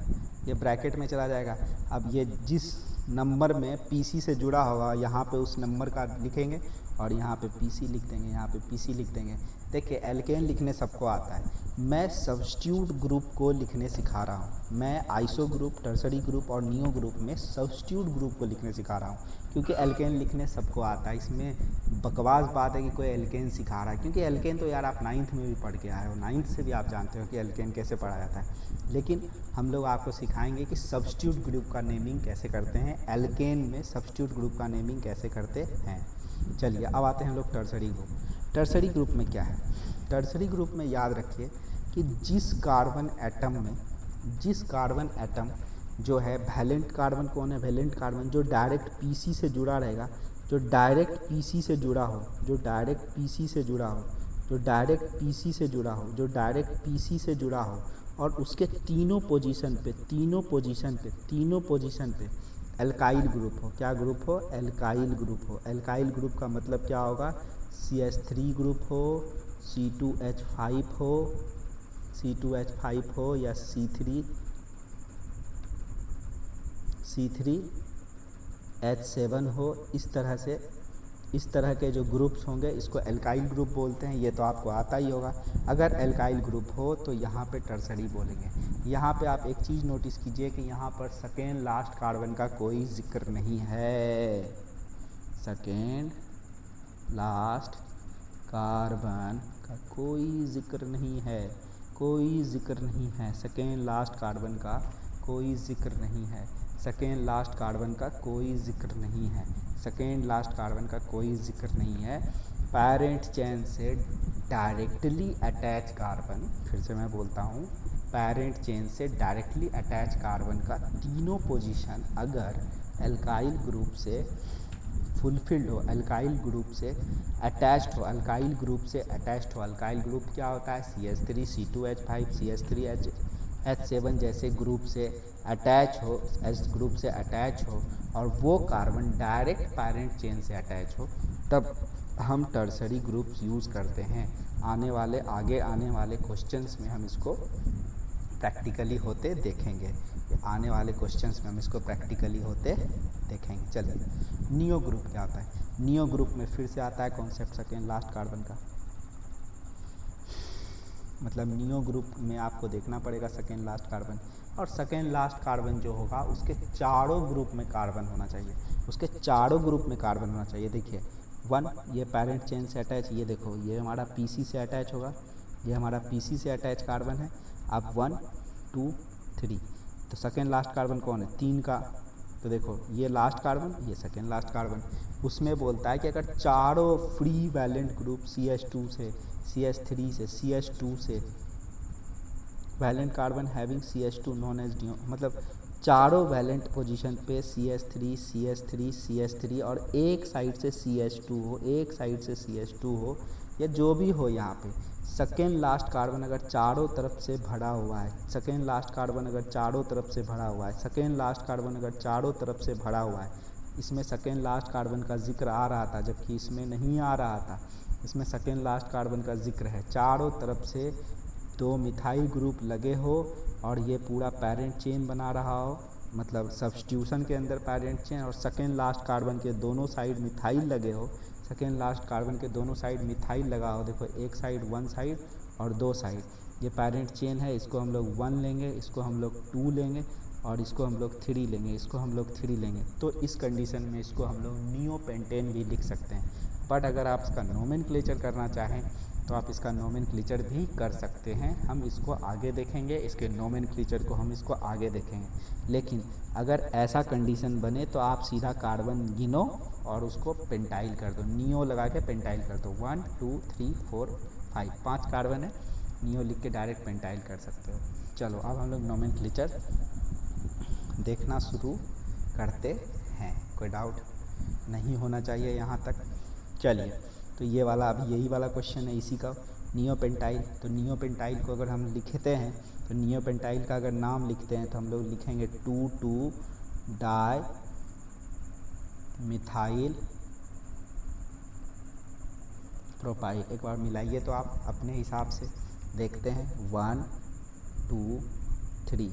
ये ब्रैकेट में चला जाएगा। अब ये जिस नंबर में पीसी से जुड़ा होगा यहाँ पे उस नंबर का लिखेंगे और यहाँ पे पीसी लिख देंगे, यहाँ पे पीसी लिख देंगे। देखिए एल्केन लिखने सबको आता है, मैं सब्स्टिट्यूट ग्रुप को लिखने सिखा रहा हूँ। मैं आइसो ग्रुप, टर्सरी ग्रुप और नियो ग्रुप में सब्स्टिट्यूट ग्रुप को लिखने सिखा रहा हूँ, क्योंकि एल्केन लिखने सबको आता है। इसमें बकवास बात है कि कोई एल्केन सिखा रहा है, क्योंकि एल्केन तो यार आप 9th में भी पढ़ के आए हो, 9th से भी आप जानते हो कि एल्केन कैसे पढ़ा जाता है। लेकिन हम लोग आपको सिखाएंगे कि सब्स्टिट्यूट ग्रुप का नेमिंग कैसे करते हैं, एल्केन में सब्स्टिट्यूट ग्रुप का नेमिंग कैसे करते हैं। चलिए अब आते हैं हम लोग टर्सरी ग्रुप। टर्सरी ग्रुप में क्या है? टर्सरी ग्रुप में याद रखिए कि जिस कार्बन एटम जो है, वैलेंट कार्बन कौन है? वैलेंट कार्बन जो डायरेक्ट पीसी से जुड़ा रहेगा, जो डायरेक्ट पीसी से जुड़ा हो, जो डायरेक्ट पीसी से जुड़ा हो, जो डायरेक्ट पीसी से जुड़ा हो, जो डायरेक्ट पीसी से जुड़ा हो और उसके तीनों पोजीशन पे एल्काइल ग्रुप हो। क्या ग्रुप हो? एल्काइल ग्रुप हो। एल्काइल ग्रुप का मतलब क्या होगा? CH3 ग्रुप हो, C2H5 हो या C3H7 हो। इस तरह के जो ग्रुप्स होंगे इसको एल्काइल ग्रुप बोलते हैं। ये तो आपको आता ही होगा। अगर एल्काइल ग्रुप हो तो यहाँ पे टर्सरी बोलेंगे। यहाँ पे आप एक चीज़ नोटिस कीजिए कि यहाँ पर सेकेंड लास्ट कार्बन का कोई जिक्र नहीं है। सेकेंड लास्ट कार्बन का कोई जिक्र नहीं है, कोई जिक्र नहीं है। सेकेंड लास्ट कार्बन का कोई जिक्र नहीं है, सेकेंड लास्ट कार्बन का कोई जिक्र नहीं है, सेकेंड लास्ट कार्बन का कोई जिक्र नहीं है। पैरेंट चेन से डायरेक्टली अटैच कार्बन, फिर से मैं बोलता हूँ, पैरेंट चेन से डायरेक्टली अटैच कार्बन का तीनों पोजीशन अगर एल्काइल ग्रुप से फुलफिल्ड हो, एल्काइल ग्रुप से अटैच्ड हो, एल्काइल ग्रुप से अटैच्ड हो। एल्काइल ग्रुप क्या होता है? CH3, C2H5, CH3H7 जैसे ग्रुप से अटैच हो, एस ग्रुप से अटैच हो और वो कार्बन डायरेक्ट पैरेंट चेन से अटैच हो, तब हम टर्सरी ग्रुप्स यूज़ करते हैं। आगे आने वाले क्वेश्चंस में हम इसको प्रैक्टिकली होते देखेंगे। आने वाले क्वेश्चंस में हम इसको प्रैक्टिकली होते देखेंगे। चलिए नियो ग्रुप क्या होता है? नियो ग्रुप में फिर से आता है कॉन्सेप्ट सेकेंड लास्ट कार्बन का। मतलब नियो ग्रुप में आपको देखना पड़ेगा सेकेंड लास्ट कार्बन, और सेकेंड लास्ट कार्बन जो होगा उसके चारों ग्रुप में कार्बन होना चाहिए, उसके चारों ग्रुप में कार्बन होना चाहिए। देखिए 1 ये पैरेंट चेन से अटैच, ये देखो ये हमारा पीसी से अटैच होगा, ये हमारा पीसी से अटैच कार्बन है। अब 1 2 3 तो सेकेंड लास्ट कार्बन कौन है? 3 का, तो देखो ये लास्ट कार्बन, ये सेकेंड लास्ट कार्बन। उसमें बोलता है कि अगर चारों फ्री वैलेंट ग्रुप CH2 से, CH3 से, CH2 से वैलेंट कार्बन हैविंग CH2 नॉन एज डियो, मतलब चारों वैलेंट पोजीशन पे CH3 और एक साइड से CH2 हो, एक साइड से CH2 हो या जो भी हो, यहाँ पे सेकेंड लास्ट कार्बन अगर चारों तरफ से भरा हुआ है, सेकेंड लास्ट कार्बन अगर चारों तरफ से भरा हुआ है, सेकेंड लास्ट कार्बन अगर चारों तरफ से भरा हुआ है। इसमें सेकेंड लास्ट कार्बन का जिक्र आ रहा था जबकि इसमें नहीं आ रहा था। इसमें सेकेंड लास्ट कार्बन का जिक्र है। चारों तरफ से 2 मिथाइल ग्रुप लगे हो और ये पूरा पैरेंट चेन बना रहा हो, मतलब सब्स्टिट्यूशन के अंदर पैरेंट चेन, और सेकेंड लास्ट कार्बन के दोनों साइड मिथाइल लगे हो, सेकेंड लास्ट कार्बन के दोनों साइड मिथाइल लगा हो। देखो एक साइड 1 साइड और 2 साइड, ये पैरेंट चेन है। इसको हम लोग 1 लेंगे, इसको हम लोग 2 लेंगे और इसको हम लोग 3 लेंगे, इसको हम लोग 3 लेंगे। तो इस कंडीशन में इसको हम लोग नियोपेंटेन भी लिख सकते हैं। बट अगर आप इसका नोमेनक्लेचर करना चाहें तो आप इसका नोमेनक्लेचर भी कर सकते हैं। हम इसको आगे देखेंगे, इसके नोमेनक्लेचर को हम इसको आगे देखेंगे। लेकिन अगर ऐसा कंडीशन बने तो आप सीधा कार्बन गिनो और उसको पेंटाइल कर दो, नियो लगा के पेंटाइल कर दो। 1 2 3 4 5 कार्बन है, नियो लिख के डायरेक्ट पेंटाइल कर सकते हो। चलो अब हम लोग नोमेनक्लेचर देखना शुरू करते हैं। कोई डाउट नहीं होना चाहिए यहाँ तक। चलिए तो ये वाला अभी यही वाला क्वेश्चन है इसी का, नियोपेंटाइल। तो नियोपेंटाइल को अगर हम लिखते हैं तो नियोपेंटाइल का अगर नाम लिखते हैं तो हम लोग लिखेंगे 2,2 डाई मिथाइल प्रोपाइल। एक बार मिलाइए तो आप अपने हिसाब से देखते हैं। 1 2 3।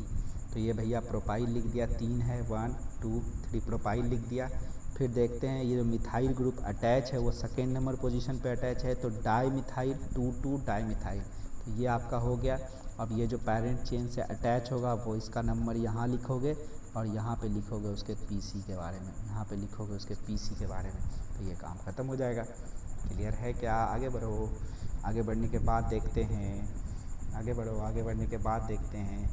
तो ये भैया प्रोपाइल लिख दिया, 3 है, 1 2 3 प्रोपाइल लिख दिया। फिर देखते हैं ये जो मिथाइल ग्रुप अटैच है वो सेकेंड नंबर पोजीशन पे अटैच है, तो डाई मिथाइल 2 डाई मिथाइल, तो ये आपका हो गया। अब ये जो पेरेंट चेन से अटैच होगा वो इसका नंबर यहाँ लिखोगे और यहाँ पे लिखोगे उसके पीसी के बारे में, यहाँ पे लिखोगे उसके पीसी के बारे में, तो ये काम ख़त्म हो जाएगा। क्लियर है क्या? आगे बढ़ो। आगे बढ़ने के बाद देखते हैं, आगे बढ़ो, आगे बढ़ने के बाद देखते हैं।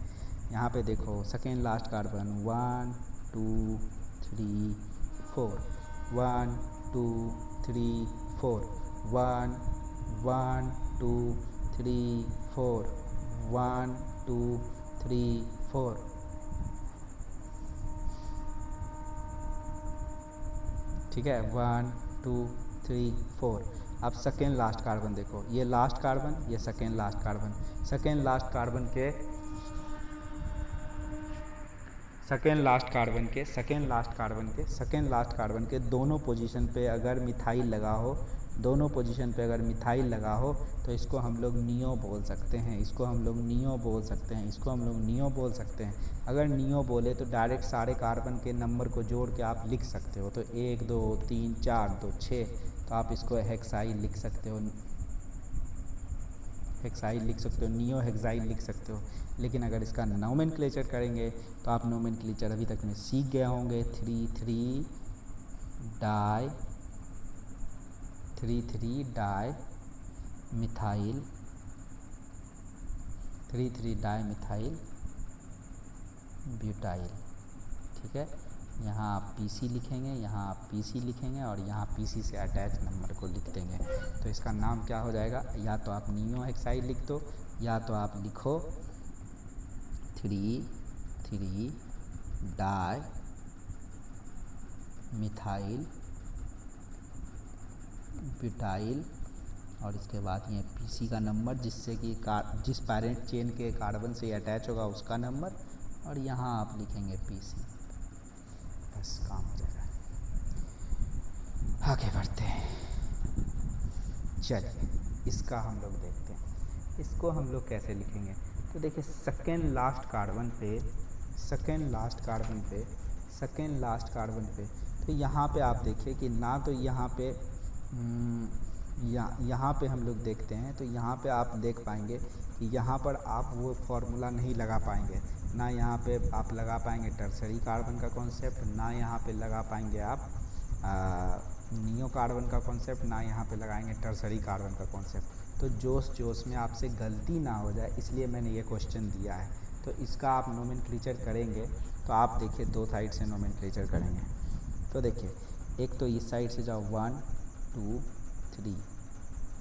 यहाँ पे देखो सेकेंड लास्ट कार्बन 1 2 3 4, 1 2 3 4, 1 1 2 3 4, 1 2 3 4। ठीक है, 1 2 3 4। अब सेकेंड लास्ट कार्बन देखो, ये लास्ट कार्बन, ये second last carbon, second last carbon के सेकेंड लास्ट कार्बन के दोनों पोजीशन पे अगर मिथाइल लगा हो, दोनों पोजीशन पे अगर मिथाइल लगा हो तो इसको हम लोग नियो बोल सकते हैं, इसको हम लोग नियो बोल सकते हैं, इसको हम लोग नियो बोल सकते हैं। अगर नियो बोले तो डायरेक्ट सारे कार्बन के नंबर को जोड़ के आप लिख सकते हो, तो 1 2 3 4 2 6, तो आप इसको हेक्साइल लिख सकते हो, हेक्साइल लिख सकते हो, नियो हेक्साइल लिख सकते हो। लेकिन अगर इसका नोमेनक्लेचर करेंगे तो आप नोमेनक्लेचर अभी तक में सीख गए होंगे। 3 3 di methyl, 3 3 di methyl butyl. ठीक है, यहाँ आप पीसी लिखेंगे, यहाँ आप पीसी लिखेंगे और यहाँ पीसी से अटैच नंबर को लिख देंगे, तो इसका नाम क्या हो जाएगा? या तो आप नियो हेक्साइल लिख दो, या तो आप लिखो 3 3 डाई मिथाइल ब्यूटाइल और इसके बाद ये पीसी का नंबर, जिससे कि जिस पेरेंट चेन के कार्बन से अटैच होगा उसका नंबर, और यहाँ आप लिखेंगे पीसी, बस काम हो जाएगा। आगे बढ़ते हैं, चलिए इसका हम लोग देखते हैं, इसको हम लोग कैसे लिखेंगे। तो देखिए सेकेंड लास्ट कार्बन पे तो यहाँ पे आप देखिए कि ना तो यहाँ पे हम लोग देखते हैं, तो यहाँ पे आप देख पाएंगे कि यहाँ पर आप वो फॉर्मूला नहीं लगा पाएंगे, ना यहाँ पे आप लगा पाएंगे टर्सरी कार्बन का कॉन्सेप्ट, ना यहाँ पे लगा पाएंगे आप नियो कार्बन का कॉन्सेप्ट, ना यहाँ पे लगाएंगे टर्सरी कार्बन का कॉन्सेप्ट। तो जोश में आपसे गलती ना हो जाए इसलिए मैंने ये क्वेश्चन दिया है। तो इसका आप नोमेनक्लेचर करेंगे तो आप देखिए दो साइड से नोमेनक्लेचर करेंगे। तो देखिए एक तो इस साइड से जाओ 1 2 3,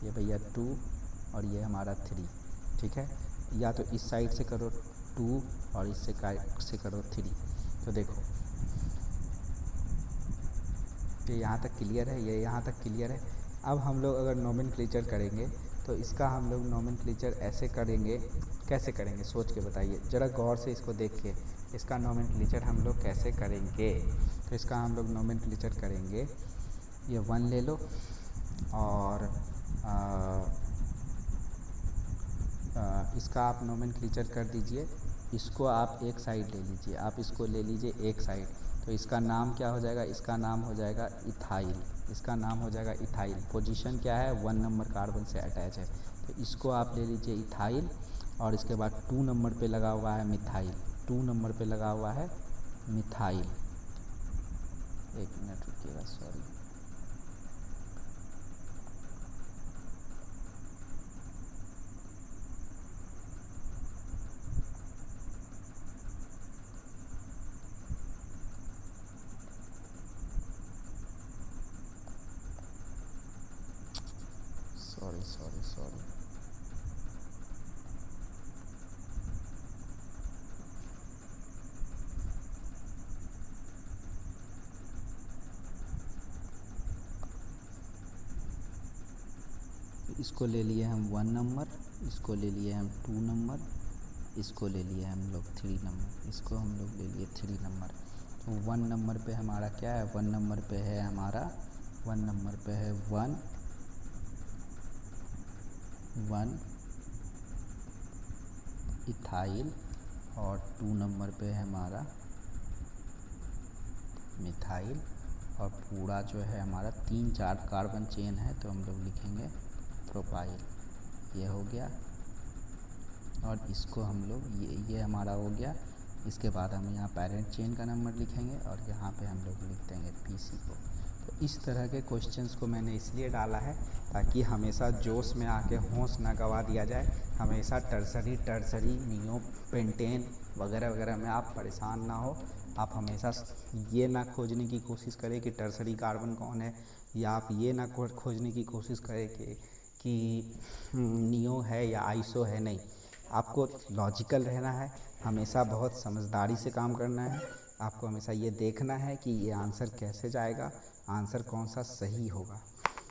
ये भैया 2 और ये हमारा 3, ठीक है। या तो इस साइड से करो 2 और इससे करो 3। तो देखो ये यहाँ तक क्लियर है, ये यहाँ तक क्लियर है। अब हम लोग अगर नोमेनक्लेचर करेंगे तो इसका हम लोग नोमेनक्लेचर ऐसे करेंगे, कैसे करेंगे सोच के बताइए, ज़रा गौर से इसको देखिए, इसका नोमेनक्लेचर हम लोग कैसे करेंगे। तो इसका हम लोग नोमेनक्लेचर करेंगे, ये 1 ले लो और इसका आप नोमेनक्लेचर कर दीजिए, इसको आप एक साइड ले लीजिए, आप इसको ले लीजिए एक साइड। तो इसका नाम क्या हो जाएगा? इसका नाम हो जाएगा इथाइल, इसका नाम हो जाएगा इथाइल। पोजीशन क्या है? 1 नंबर कार्बन से अटैच है, तो इसको आप ले लीजिए इथाइल। और इसके बाद 2 नंबर पे लगा हुआ है मिथाइल, 2 नंबर पे लगा हुआ है मिथाइल। एक मिनट रुकिएगा, सॉरी। सॉरी इसको ले लिए हम 1 नंबर, इसको ले लिए हम 2 नंबर, इसको ले लिए हम लोग 3 नंबर, इसको हम लोग ले लिए 3 नंबर। तो 1 नंबर पे हमारा क्या है? 1 नंबर पे है हमारा 1 नंबर पे है 1 1 इथाइल और 2 नंबर पे है हमारा मिथाइल, और पूरा जो है हमारा 3-4 कार्बन चेन है तो हम लोग लिखेंगे प्रोपाइल। ये हो गया, और इसको हम लोग ये हमारा हो गया। इसके बाद हम यहाँ पेरेंट चेन का नंबर लिखेंगे और यहाँ पे हम लोग लिख देंगे PC को। तो इस तरह के क्वेश्चंस को मैंने इसलिए डाला है ताकि हमेशा जोश में आके होश ना गवा दिया जाए। हमेशा टर्सरी नियो पेंटेन वगैरह वगैरह में आप परेशान ना हो। आप हमेशा ये ना खोजने की कोशिश करें कि टर्सरी कार्बन कौन है, या आप ये ना खोजने की कोशिश करें कि नियो है या आइसो है। नहीं, आपको लॉजिकल रहना है, हमेशा बहुत समझदारी से काम करना है। आपको हमेशा ये देखना है कि ये आंसर कैसे जाएगा, आंसर कौन सा सही होगा।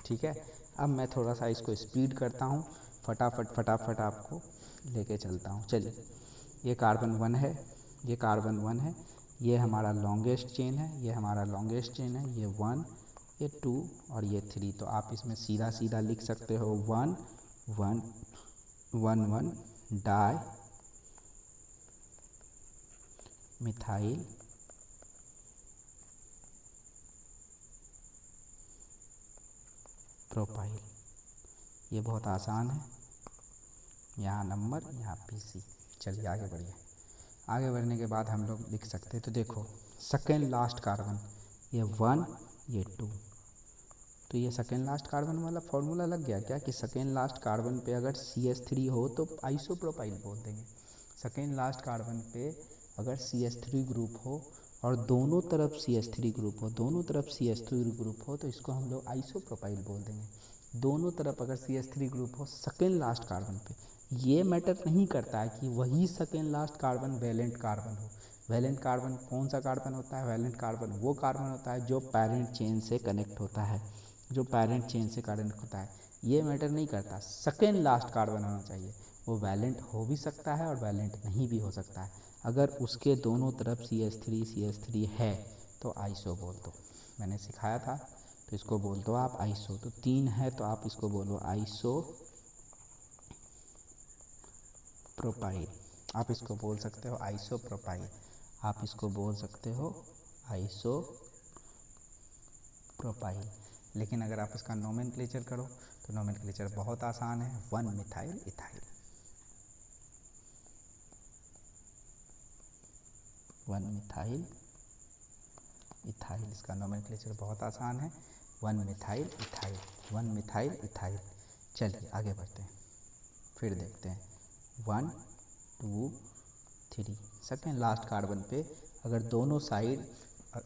ठीक है, अब मैं थोड़ा सा इसको स्पीड करता हूँ, फटाफट आपको लेके चलता हूँ। चलिए, ये कार्बन 1 है, ये कार्बन 1 है, ये हमारा लॉन्गेस्ट चेन है, ये हमारा लॉन्गेस्ट चेन है। ये 1, ये 2 और ये 3। तो आप इसमें सीधा सीधा लिख सकते हो 1 1 1 1 डाई मिथाइल प्रोपाइल। ये बहुत आसान है, यहाँ नंबर, यहाँ PC। चलिए आगे बढ़िए। आगे बढ़ने के बाद हम लोग लिख सकते हैं, तो देखो सेकेंड लास्ट कार्बन, ये 1 ये 2। तो ये सेकेंड लास्ट कार्बन वाला फॉर्मूला लग गया क्या कि सेकेंड लास्ट कार्बन पे अगर CH3 हो तो आइसोप्रोपाइल बोल देंगे। सेकेंड लास्ट कार्बन पे अगर CH3 ग्रुप हो और दोनों तरफ CH3 ग्रुप हो, दोनों तरफ CH3 ग्रुप हो, तो इसको हम लोग आइसोप्रोपाइल बोल देंगे। दोनों तरफ अगर CH3 ग्रुप हो सेकेंड लास्ट कार्बन पे, ये मैटर नहीं करता है कि वही second last carbon valent carbon हो। वैलेंट कार्बन कौन सा कार्बन होता है? वैलेंट कार्बन वो कार्बन होता है जो पेरेंट चेन से कनेक्ट होता है, जो पेरेंट चेन से कनेक्ट होता है। ये मैटर नहीं करता, सेकेंड लास्ट कार्बन होना चाहिए। वो वैलेंट हो भी सकता है और वैलेंट नहीं भी हो सकता है। अगर उसके दोनों तरफ CH3 है तो आइसो बोल दो। मैंने सिखाया था, तो इसको बोल दो आप आइसो। तो 3 है तो आप इसको बोलो आइसो प्रोपाइल। आप इसको बोल सकते हो आइसो प्रोपाइल, आप इसको बोल सकते हो आइसो प्रोपाइल। लेकिन अगर आप इसका नोमेनक्लेचर करो तो नोमेनक्लेचर बहुत आसान है, 1 मिथाइल इथाइल। 1 मिथाइल इथाइल, इसका नोमेनक्लेचर बहुत आसान है, 1 मिथाइल इथाइल, 1 मिथाइल इथाइल। चलिए आगे बढ़ते हैं, फिर देखते हैं 1 2 3। सेकेंड लास्ट कार्बन पे अगर दोनों साइड,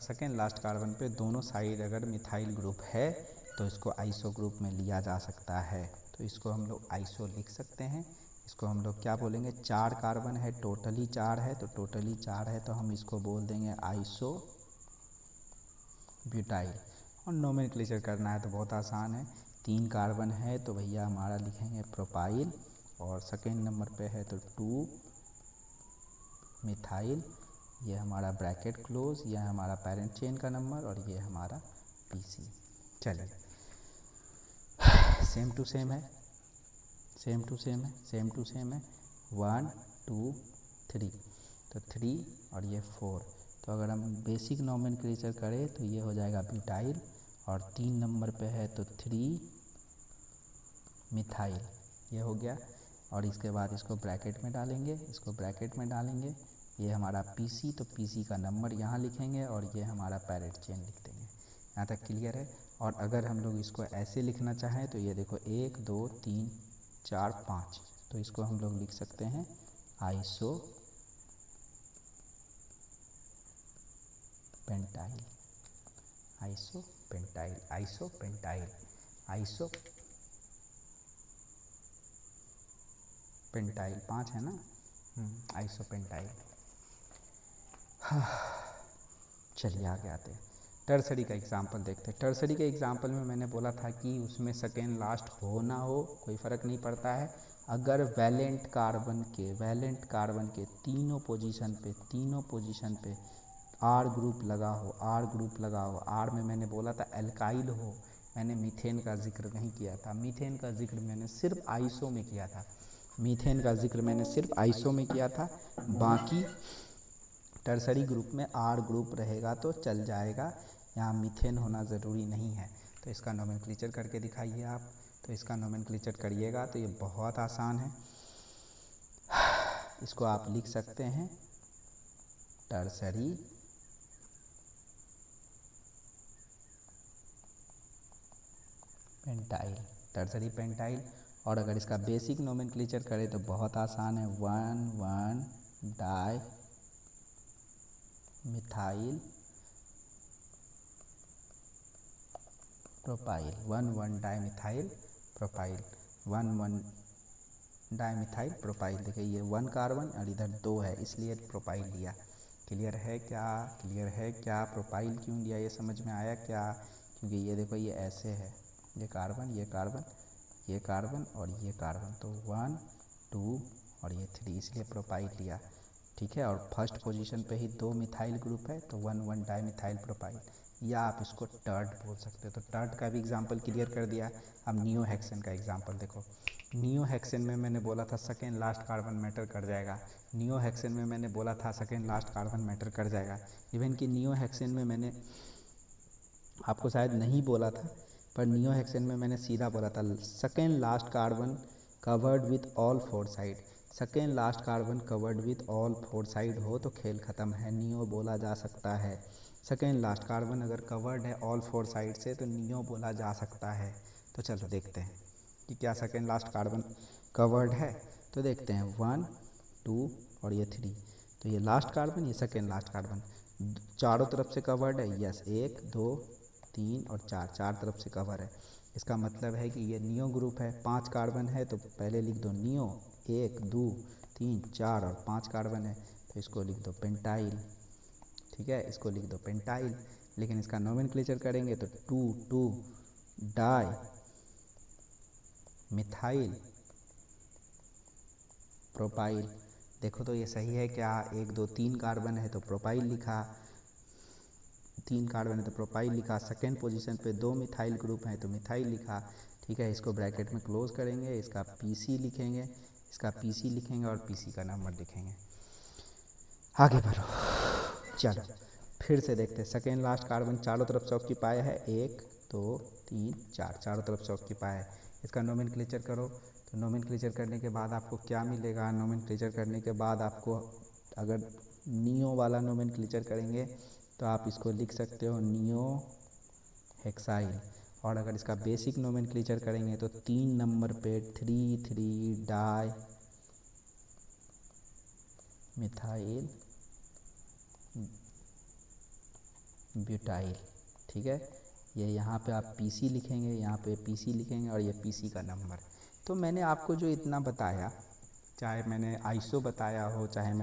सेकेंड लास्ट कार्बन पे दोनों साइड अगर मिथाइल ग्रुप है तो इसको आइसो ग्रुप में लिया जा सकता है। तो इसको हम लोग आइसो लिख सकते हैं। इसको हम लोग क्या बोलेंगे? 4 कार्बन है, टोटली 4 है, तो टोटली 4 है तो हम इसको बोल देंगे आइसो ब्यूटाइल। और नोमेनक्लेचर करना है तो बहुत आसान है, 3 कार्बन है तो भैया हमारा लिखेंगे प्रोपाइल, और सेकेंड नंबर पे है तो 2 मिथाइल। ये हमारा ब्रैकेट क्लोज, यह हमारा पेरेंट चेन का नंबर, और ये हमारा PC। चलिए, सेम टू सेम है, सेम टू सेम है, सेम टू सेम है, 1 2 3। तो 3 और ये 4। तो अगर हम बेसिक नोमेनक्लेचर करें तो ये हो जाएगा ब्यूटाइल, और 3 नंबर पे है तो 3 मिथाइल। ये हो गया, और इसके बाद इसको ब्रैकेट में डालेंगे, इसको ब्रैकेट में डालेंगे। ये हमारा PC, तो PC का नंबर यहाँ लिखेंगे, और ये हमारा पेरेंट चेन लिख देंगे। यहाँ तक क्लियर है। और अगर हम लोग इसको ऐसे लिखना चाहें तो ये देखो 1 2 3 4 5, तो इसको हम लोग लिख सकते हैं iso pentyl, iso pentyl, iso pentyl, iso pentyl. 5 है ना, आइसो पेंटाइल। चलिए आगे आते हैं, टर्सरी का एग्जाम्पल देखते हैं। टर्सरी के एग्जाम्पल में मैंने बोला था कि उसमें सेकेंड लास्ट हो ना हो कोई फ़र्क नहीं पड़ता है। अगर वैलेंट कार्बन के तीनों पोजीशन पे R ग्रुप लगा हो, R ग्रुप लगा हो, R में मैंने बोला था एल्काइल हो, मैंने मीथेन का जिक्र नहीं किया था। मीथेन का जिक्र मैंने सिर्फ आइसो में किया था। मीथेन का जिक्र मैंने सिर्फ आइसो में किया था, बाकी टर्सरी ग्रुप में आर ग्रुप रहेगा तो चल जाएगा, यहाँ मीथेन होना ज़रूरी नहीं है। तो इसका नोमेनक्लेचर करके दिखाइए आप। तो इसका नोमेनक्लेचर करिएगा तो ये बहुत आसान है। इसको आप लिख सकते हैं टर्सरी पेंटाइल, टर्सरी पेंटाइल। और अगर इसका बेसिक नोमेनक्लेचर करें तो बहुत आसान है, 1,1 di methyl propyl, 1,1 di methyl propyl, 1,1 di methyl propyl. देखिए ये 1 कार्बन और इधर 2 है, इसलिए प्रोपाइल लिया। क्लियर है क्या? क्लियर है क्या? प्रोपाइल क्यों लिया ये समझ में आया क्या? क्योंकि ये देखो ये ऐसे है, ये कार्बन, ये कार्बन, ये कार्बन और ये कार्बन, तो 1, 2 और ये 3, इसलिए प्रोपाइल लिया। ठीक है, और फर्स्ट पोजीशन पे ही 2 मिथाइल ग्रुप है तो 1,1 डाई मिथाइल प्रोपाइल, या आप इसको टर्ड बोल सकते हो। तो टर्ड का भी एग्जाम्पल क्लियर कर दिया। अब नियोहेक्सेन का एग्जाम्पल देखो। नियोहेक्सेन में मैंने बोला था सेकेंड लास्ट कार्बन मैटर कर जाएगा, नियोहेक्सेन में मैंने बोला था सेकेंड लास्ट कार्बन मैटर कर जाएगा। इवन कि नियोहेक्सेन में मैंने आपको शायद नहीं बोला था, पर नियोहेक्सेन में मैंने सीधा बोला था second last carbon covered with all 4 side. Second last carbon covered with all 4 side हो तो खेल ख़त्म है, नियो बोला जा सकता है। सेकेंड लास्ट कार्बन अगर कवर्ड है ऑल 4 साइड से तो नियो बोला जा सकता है। तो चलो देखते हैं कि क्या सेकेंड लास्ट कार्बन कवर्ड है। तो देखते हैं 1, 2 और ये 3, तो ये लास्ट कार्बन, ये सेकेंड लास्ट कार्बन चारों तरफ से कवर्ड है। यस, 1, 2, 3 और 4, 4 तरफ से कवर है। इसका मतलब है कि ये नियो ग्रुप है। 5 कार्बन है तो पहले लिख दो नियो, 1, 2, 3, 4 और 5 कार्बन है तो इसको लिख दो पेंटाइल। ठीक है, इसको लिख दो पेंटाइल। लेकिन इसका नोमेनक्लेचर करेंगे तो 2 डाई मिथाइल प्रोपाइल। देखो तो ये सही है क्या? 1, 2, 3 कार्बन है तो प्रोपाइल लिखा, 3 कार्बन है तो प्रोपाइल लिखा। सेकेंड पोजीशन पे 2 मिथाइल ग्रुप हैं तो मिथाइल लिखा। ठीक है, इसको ब्रैकेट में क्लोज करेंगे, इसका पीसी लिखेंगे, इसका पीसी लिखेंगे और पीसी का नंबर लिखेंगे। आगे बढ़ो, चलो फिर से देखते हैं। सेकेंड लास्ट कार्बन चारों तरफ से ऑक्यूपाई है, 1, 2, 3, 4, चारों तरफ से ऑक्यूपाई है। इसका नोमेनक्लेचर करो तो नोमेनक्लेचर करने के बाद आपको क्या मिलेगा? नोमेनक्लेचर करने के बाद आपको अगर नियो वाला नोमेनक्लेचर करेंगे तो आप इसको लिख सकते हो नियो हेक्साइल। और अगर इसका बेसिक नोमेनक्लेचर करेंगे तो 3 नंबर पे 3 डाई मिथाइल ब्यूटाइल। ठीक है, ये यहाँ पे आप पीसी लिखेंगे, यहाँ पे पीसी लिखेंगे और ये पीसी का नंबर। तो मैंने आपको जो इतना बताया, चाहे मैंने आइसो बताया हो, चाहे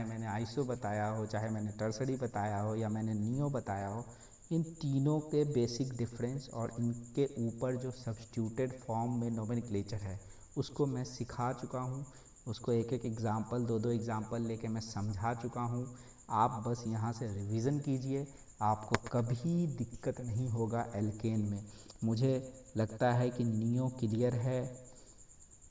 मैंने आइसो बताया हो, चाहे मैंने टर्सरी बताया हो या मैंने नियो बताया हो, इन तीनों के बेसिक डिफरेंस और इनके ऊपर जो सब्स्टिट्यूटेड फॉर्म में नोमेनक्लेचर है उसको मैं सिखा चुका हूँ। उसको एक एक एग्ज़ाम्पल, 2 एग्ज़ाम्पल लेके मैं समझा चुका हूँ। आप बस यहाँ से रिवीजन कीजिए, आपको कभी दिक्कत नहीं होगा एल्केन में। मुझे लगता है कि नियो क्लियर है,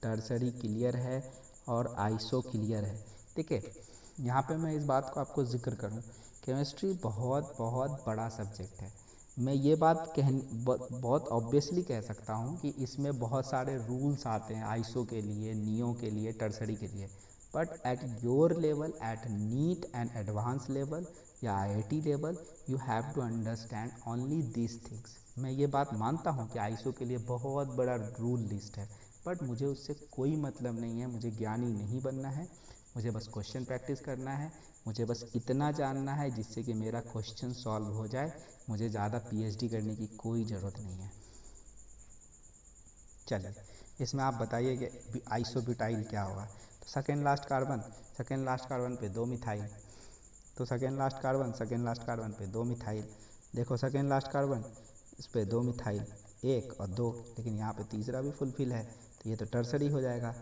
टर्सरी क्लियर है और आइसो क्लियर है। देखिए यहाँ पे मैं इस बात को आपको जिक्र करूँ, केमिस्ट्री बहुत बहुत बड़ा सब्जेक्ट है। मैं ये बात बहुत ऑब्वियसली कह सकता हूँ कि इसमें बहुत सारे रूल्स आते हैं आइसो के लिए, नियो के लिए, टर्सरी के लिए। But at your level, at NEET and advance level या IIT level, you have to understand only this things. मैं ये बात मानता हूँ कि आइसो के लिए बहुत बड़ा रूल लिस्ट है, बट मुझे उससे कोई मतलब नहीं है। मुझे ज्ञानी नहीं बनना है, मुझे बस क्वेश्चन प्रैक्टिस करना है। मुझे बस इतना जानना है जिससे कि मेरा क्वेश्चन सॉल्व हो जाए। मुझे ज़्यादा PhD करने की कोई ज़रूरत नहीं है। चलिए, इसमें आप बताइए कि आइसोब्यूटाइल क्या होगा। तो सेकेंड लास्ट कार्बन पे 2 मिथाइल, तो सेकेंड लास्ट कार्बन पे 2 मिथाइल। देखो सेकेंड लास्ट कार्बन, इस पे 2 मिथाइल, 1 और 2, लेकिन यहाँ पे तीसरा भी फुलफिल है तो ये तो टर्सरी हो जाएगा।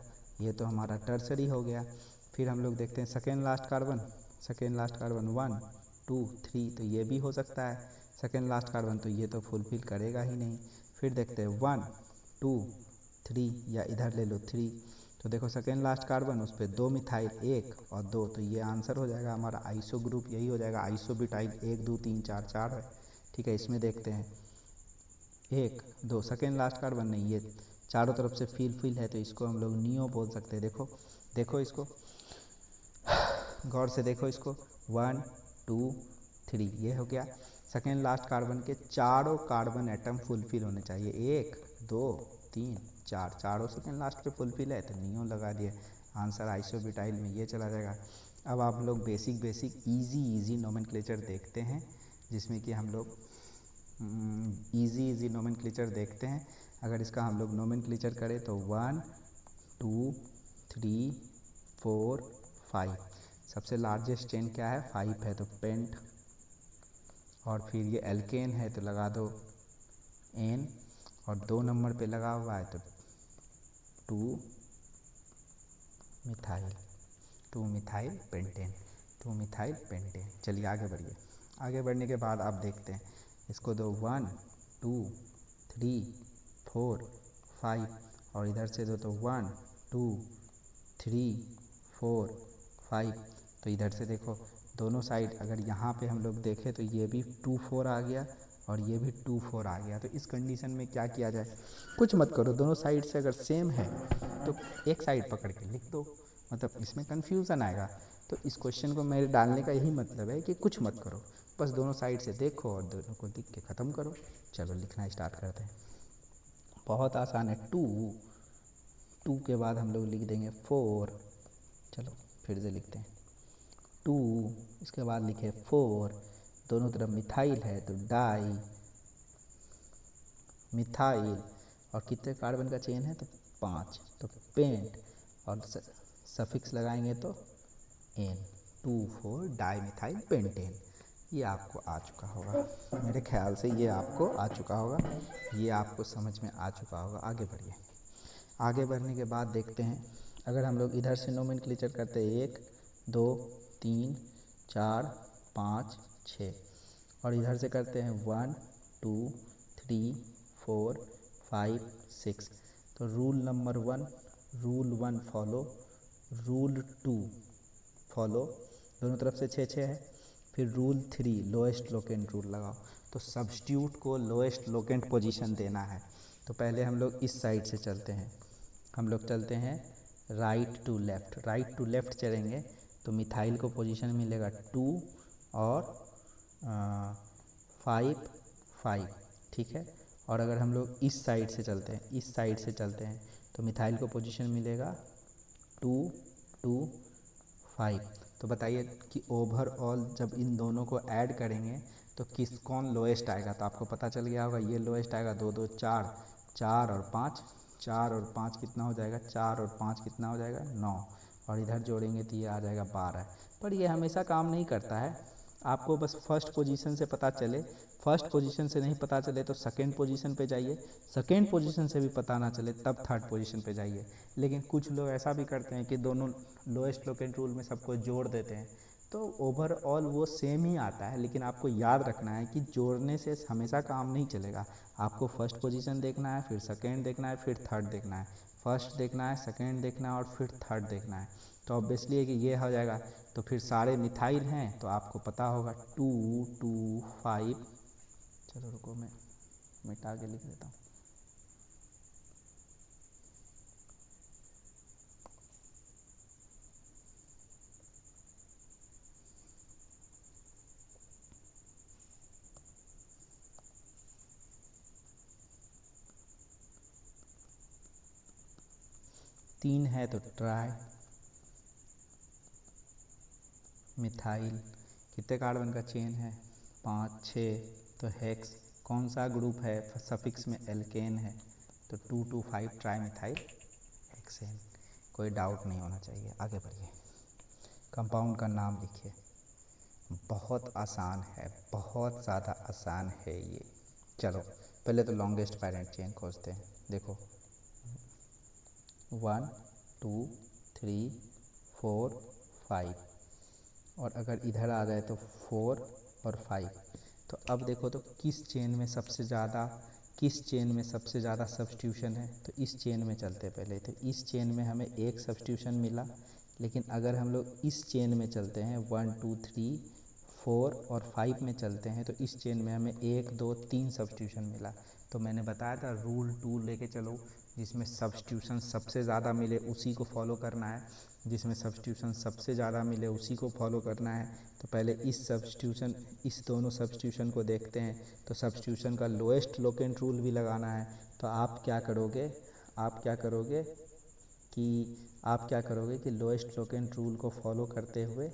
ये तो हमारा टर्सरी हो गया। फिर हम लोग देखते हैं सेकेंड लास्ट कार्बन 1, 2, 3, तो ये भी हो सकता है। सेकेंड लास्ट कार्बन तो ये तो फुलफिल करेगा ही नहीं। फिर देखते हैं 1, 2, 3 या इधर ले लो 3, तो देखो सेकेंड लास्ट कार्बन उस पर 2 मिथाइल 1 और 2, तो ये आंसर हो जाएगा हमारा आइसो ग्रुप, यही हो जाएगा आइसोब्यूटाइल 1 2 3 4 4 है। ठीक है, इसमें देखते हैं 1 2 सेकेंड लास्ट कार्बन नहीं, ये चारों तरफ से फिल है तो इसको हम लोग नियो बोल सकते हैं। देखो देखो इसको गौर से देखो इसको 1 2 3 ये हो गया। सेकेंड लास्ट कार्बन के चारों कार्बन एटम फुलफिल होने चाहिए, 1 2 3 4, चारों सेकेंड लास्ट पे फुलफिल है तो नियो लगा दिए, आंसर आइसोब्यूटाइल में ये चला जाएगा। अब आप लोग बेसिक इजी नोमेनक्लेचर देखते हैं, जिसमें कि हम लोग इजी नोमेनक्लेचर देखते हैं। अगर इसका हम लोग नोमेनक्लेचर करें तो 1 2 3 4 5, सबसे लार्जेस्ट चेन क्या है 5 है तो पेंट, और फिर ये एल्केन है तो लगा दो एन, और 2 नंबर पे लगा हुआ है तो 2 मिथाइल पेंटेन। चलिए आगे बढ़िए। आगे बढ़ने के बाद आप देखते हैं इसको दो 1 2 3 4 5, और इधर से दो तो 1 2 3 4 5, तो इधर से देखो दोनों साइड अगर यहाँ पे हम लोग देखें तो ये भी 2 4 आ गया और ये भी 2 4 आ गया। तो इस कंडीशन में क्या किया जाए, कुछ मत करो, दोनों साइड से अगर सेम है तो एक साइड पकड़ के लिख दो, मतलब इसमें कन्फ्यूज़न आएगा। तो इस क्वेश्चन को मेरे डालने का यही मतलब है कि कुछ मत करो, बस दोनों साइड से देखो और दोनों को लिख के ख़त्म करो। चलो लिखना स्टार्ट करते हैं, बहुत आसान है। 2 के बाद हम लोग लिख देंगे 4, चलो फिर से लिखते हैं 2, इसके बाद लिखे 4, दोनों तरफ मिथाइल है तो डाई मिथाइल, और कितने कार्बन का चेन है तो 5, तो पेंट, और सफिक्स लगाएंगे तो एन, 2 4 डाई मिथाइल पेंटेन। ये आपको आ चुका होगा, मेरे ख्याल से ये आपको आ चुका होगा, ये आपको समझ में आ चुका होगा। आगे बढ़िए। आगे बढ़ने के बाद देखते हैं, अगर हम लोग इधर से नोमेनक्लेचर करते हैं 1 2 3 4 5 6, और इधर से करते हैं 1 2 3 4 5 6, तो rule number 1 rule 1 follow, rule 2 follow, दोनों तरफ से 6 6 है। फिर रूल 3 लोएस्ट लोकेंट रूल लगाओ, तो सब्स्टिट्यूट को लोएस्ट लोकेंट पोजीशन देना है। तो पहले हम लोग इस साइड से चलते हैं, हम लोग चलते हैं राइट टू लेफ़्ट चलेंगे तो मिथाइल को पोजीशन मिलेगा 2 और 5, ठीक है। और अगर हम लोग इस साइड से चलते हैं तो मिथाइल को पोजीशन मिलेगा 2 2 5। तो बताइए कि ओवरऑल जब इन दोनों को ऐड करेंगे तो कौन लोएस्ट आएगा, तो आपको पता चल गया होगा ये लोएस्ट आएगा। 2 2 4, 4 और 5, 4 और 5 कितना हो जाएगा, 4 और 5 कितना हो जाएगा 9, और इधर जोड़ेंगे तो ये आ जाएगा 12। पर ये हमेशा काम नहीं करता है, आपको बस फर्स्ट पोजीशन से पता चले, फर्स्ट पोजीशन से नहीं पता चले तो सेकेंड पोजीशन पे जाइए, सेकेंड पोजीशन से भी पता ना चले तब थर्ड पोजीशन पे जाइए। लेकिन कुछ लोग ऐसा भी करते हैं कि दोनों लोएस्ट लोकेंट रूल में सबको जोड़ देते हैं, तो ओवरऑल वो सेम ही आता है। लेकिन आपको याद रखना है कि जोड़ने से हमेशा काम नहीं चलेगा, आपको फर्स्ट पोजीशन देखना है, फिर सेकेंड देखना है, फिर थर्ड देखना है, फर्स्ट देखना है, सेकेंड देखना है और फिर थर्ड देखना है। तो ऑब्वियसली है कि ये हो जाएगा। तो फिर सारे मिथाइल हैं तो आपको पता होगा 2 2 5, चलो रुको मैं मिटा के लिख देता हूँ। तीन है तो ट्राई मिथाइल, कितने कार्बन का चेन है 5 6, तो हेक्स, कौन सा ग्रुप है सफिक्स में एल्केन है तो 2 2 5 ट्राई मिथाइल हेक्सेन। कोई डाउट नहीं होना चाहिए। आगे बढ़िए, कंपाउंड का नाम लिखिए, बहुत आसान है, बहुत ज़्यादा आसान है ये। चलो पहले तो लॉन्गेस्ट पैरेंट चेन खोजते हैं। देखो 1 2 3 4 5, और अगर इधर आ जाए तो 4 और 5। तो अब देखो तो किस चेन में सबसे ज़्यादा किस चेन में सबसे ज़्यादा सब्स्टिट्यूशन है, तो इस चेन में चलते पहले। तो इस चेन में हमें एक सब्स्टिट्यूशन मिला, लेकिन अगर हम लोग इस चेन में चलते हैं 1 2 3 4 और 5 में चलते हैं तो इस चेन में हमें 1 2 3 सब्स्टिट्यूशन मिला। तो मैंने बताया था रूल 2 लेके चलो, जिसमें सब्स्टिट्यूशन सबसे ज़्यादा मिले उसी को फॉलो करना है, जिसमें सब्स्टिट्यूशन सबसे ज़्यादा मिले उसी को फॉलो करना है। तो पहले इस दोनों सब्स्टिट्यूशन को देखते हैं। तो सब्स्टिट्यूशन का लोएस्ट लोकेंट रूल भी लगाना है। तो आप क्या करोगे कि लोएस्ट लोकेंट रूल को फॉलो करते हुए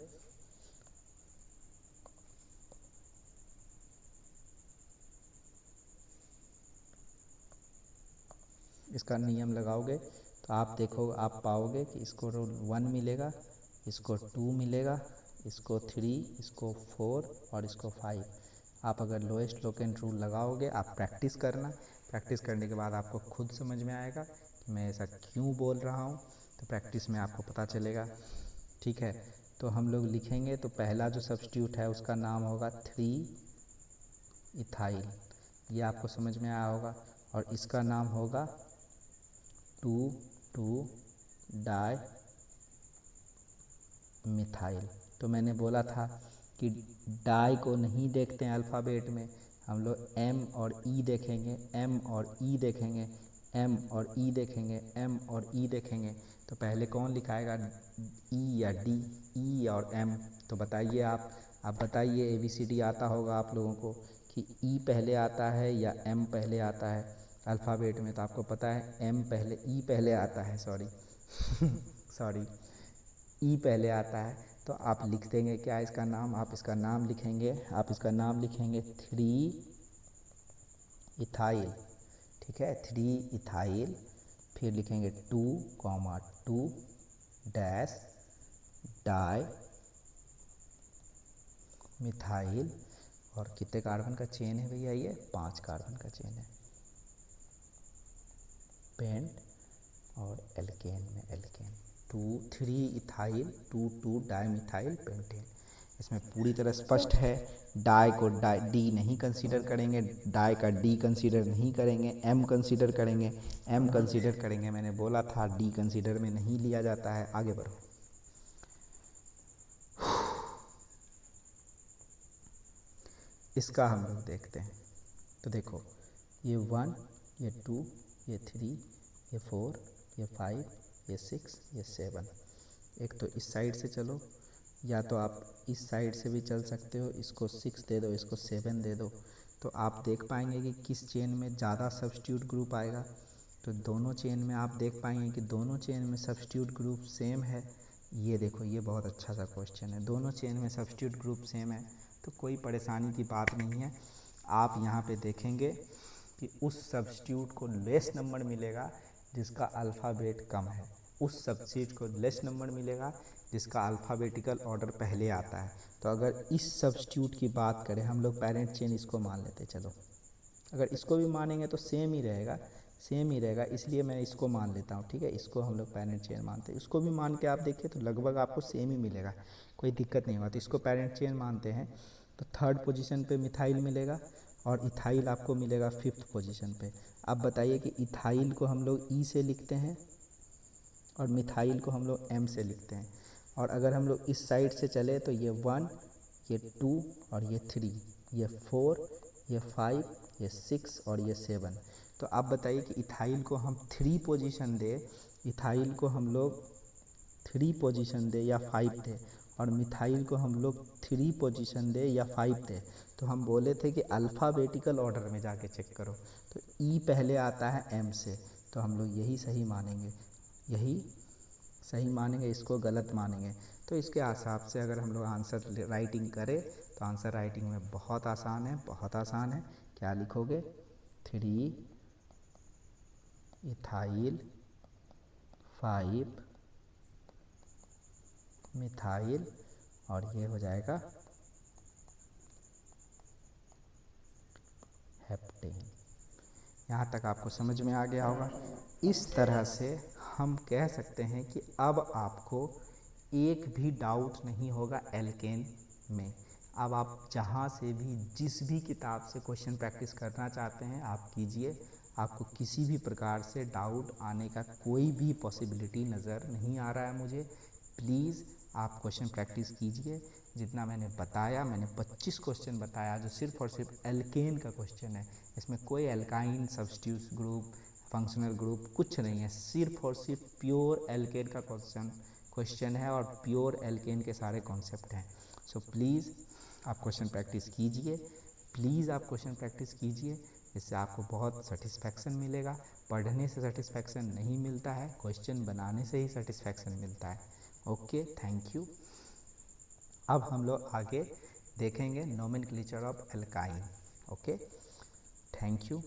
इसका नियम लगाओगे तो आप पाओगे कि इसको रूल 1 मिलेगा, इसको 2 मिलेगा, इसको 3, इसको 4 और इसको 5। आप अगर लोएस्ट लोकेंट रूल लगाओगे, आप प्रैक्टिस करने के बाद आपको खुद समझ में आएगा कि मैं ऐसा क्यों बोल रहा हूँ। तो प्रैक्टिस में आपको पता चलेगा, ठीक है। तो हम लोग लिखेंगे, तो पहला जो सब्स्टिट्यूट है उसका नाम होगा 3 इथाइल, ये आपको समझ में आया होगा। और इसका नाम होगा 2 डाई मिथाइल। तो मैंने बोला था कि डाई को नहीं देखते हैं अल्फ़ाबेट में, हम लोग M और E देखेंगे, M और E देखेंगे, M और E देखेंगे, M और E देखेंगे। तो पहले कौन लिखाएगा, E या D? E और M। तो बताइए आप बताइए, ABCD आता होगा आप लोगों को कि E पहले आता है या M पहले आता है अल्फ़ाबेट में। तो आपको पता है E पहले आता है, सॉरी E पहले आता है। तो आप लिख देंगे क्या इसका नाम, आप इसका नाम लिखेंगे 3 इथाइल, ठीक है, 3 इथाइल। फिर लिखेंगे 2 डैश डाई मिथाइल। और कितने कार्बन का चेन है भैया, ये 5 कार्बन का चेन है, पेंट और एल्केन में alkane. 3 ethyl 2 di methyl pentane. इसमें पूरी तरह स्पष्ट है। डाई को डी नहीं कंसीडर करेंगे, डाई का डी कंसीडर नहीं करेंगे, M कंसीडर करेंगे। मैंने बोला था डी कंसीडर में नहीं लिया जाता है। आगे बढ़ो। इसका हम लोग देखते हैं। तो देखो, ये 1, ये 2, ये 3, ये 4, ये 5, ये 6, ये 7। एक तो इस साइड से चलो, या तो आप इस साइड से भी चल सकते हो। इसको 6 दे दो, इसको 7 दे दो, तो आप देख पाएंगे कि किस चेन में ज़्यादा सब्स्टिट्यूट ग्रुप आएगा। तो दोनों चेन में आप देख पाएंगे कि दोनों चेन में सब्स्टिट्यूट ग्रुप सेम है। ये देखो, ये बहुत अच्छा सा क्वेश्चन है। दोनों चेन में सब्स्टिट्यूट ग्रुप सेम है, तो कोई परेशानी की बात नहीं है। आप यहाँ पे देखेंगे कि उस सब्स्टिट्यूट को लेस नंबर मिलेगा जिसका अल्फ़ाबेट कम है, उस सब्स्टिट्यूट को लेस नंबर मिलेगा जिसका अल्फ़ाबेटिकल ऑर्डर पहले आता है। तो अगर इस सब्स्टिट्यूट की बात करें, हम लोग पेरेंट चेन इसको मान लेते, चलो अगर इसको भी मानेंगे तो सेम ही रहेगा, इसलिए मैं इसको मान लेता हूँ, ठीक है। इसको हम लोग पेरेंट चेन मानते हैं। इसको भी मान के आप देखिए तो लगभग आपको सेम ही मिलेगा, कोई दिक्कत नहीं होगा। तो इसको पेरेंट चेन मानते हैं। तो 3rd पोजीशन पे मिथाइल मिलेगा और इथाइल आपको मिलेगा 5th पोजीशन पे। अब बताइए कि इथाइल को हम लोग E से लिखते हैं और मिथाइल को हम लोग M से लिखते हैं। और अगर हम लोग इस साइड से चले तो ये 1, ये 2 और ये 3, ये 4, ये 5, ये 6 और ये 7। तो आप बताइए कि इथाइल को हम 3 पोजीशन दे, इथाइल को हम लोग 3 पोजीशन दे या 5 दे, और मिथाइल को हम लोग 3 पोजीशन दे या 5 दे। तो हम बोले थे कि अल्फ़ाबेटिकल ऑर्डर में जाके चेक करो। तो E पहले आता है M से, तो हम लोग यही सही मानेंगे, इसको गलत मानेंगे। तो इसके हिसाब से अगर हम लोग आंसर राइटिंग करें तो आंसर राइटिंग में बहुत आसान है। क्या लिखोगे, 3 इथाइल 5 मिथाइल, और ये हो जाएगा हेप्टेन। यहाँ तक आपको समझ में आ गया होगा। इस तरह से हम कह सकते हैं कि अब आपको एक भी डाउट नहीं होगा एल्केन में। अब आप जहाँ से भी जिस भी किताब से क्वेश्चन प्रैक्टिस करना चाहते हैं आप कीजिए। आपको किसी भी प्रकार से डाउट आने का कोई भी पॉसिबिलिटी नज़र नहीं आ रहा है मुझे। प्लीज़ आप क्वेश्चन प्रैक्टिस कीजिए। जितना मैंने बताया, मैंने 25 क्वेश्चन बताया जो सिर्फ और सिर्फ एल्केन का क्वेश्चन है। इसमें कोई alkyne substitute group, functional group कुछ नहीं है, सिर्फ और सिर्फ प्योर एल्केन का क्वेश्चन है और प्योर एल्केन के सारे कॉन्सेप्ट हैं। सो प्लीज़ आप क्वेश्चन प्रैक्टिस कीजिए, प्लीज़ आप क्वेश्चन प्रैक्टिस कीजिए। इससे आपको बहुत सेटिस्फैक्शन मिलेगा। पढ़ने से सेटिस्फैक्शन नहीं मिलता है, क्वेश्चन बनाने से ही सेटिस्फैक्शन मिलता है। Okay, thank you. अब हम लोग आगे देखेंगे nomenclature of alkyne. Okay, thank you.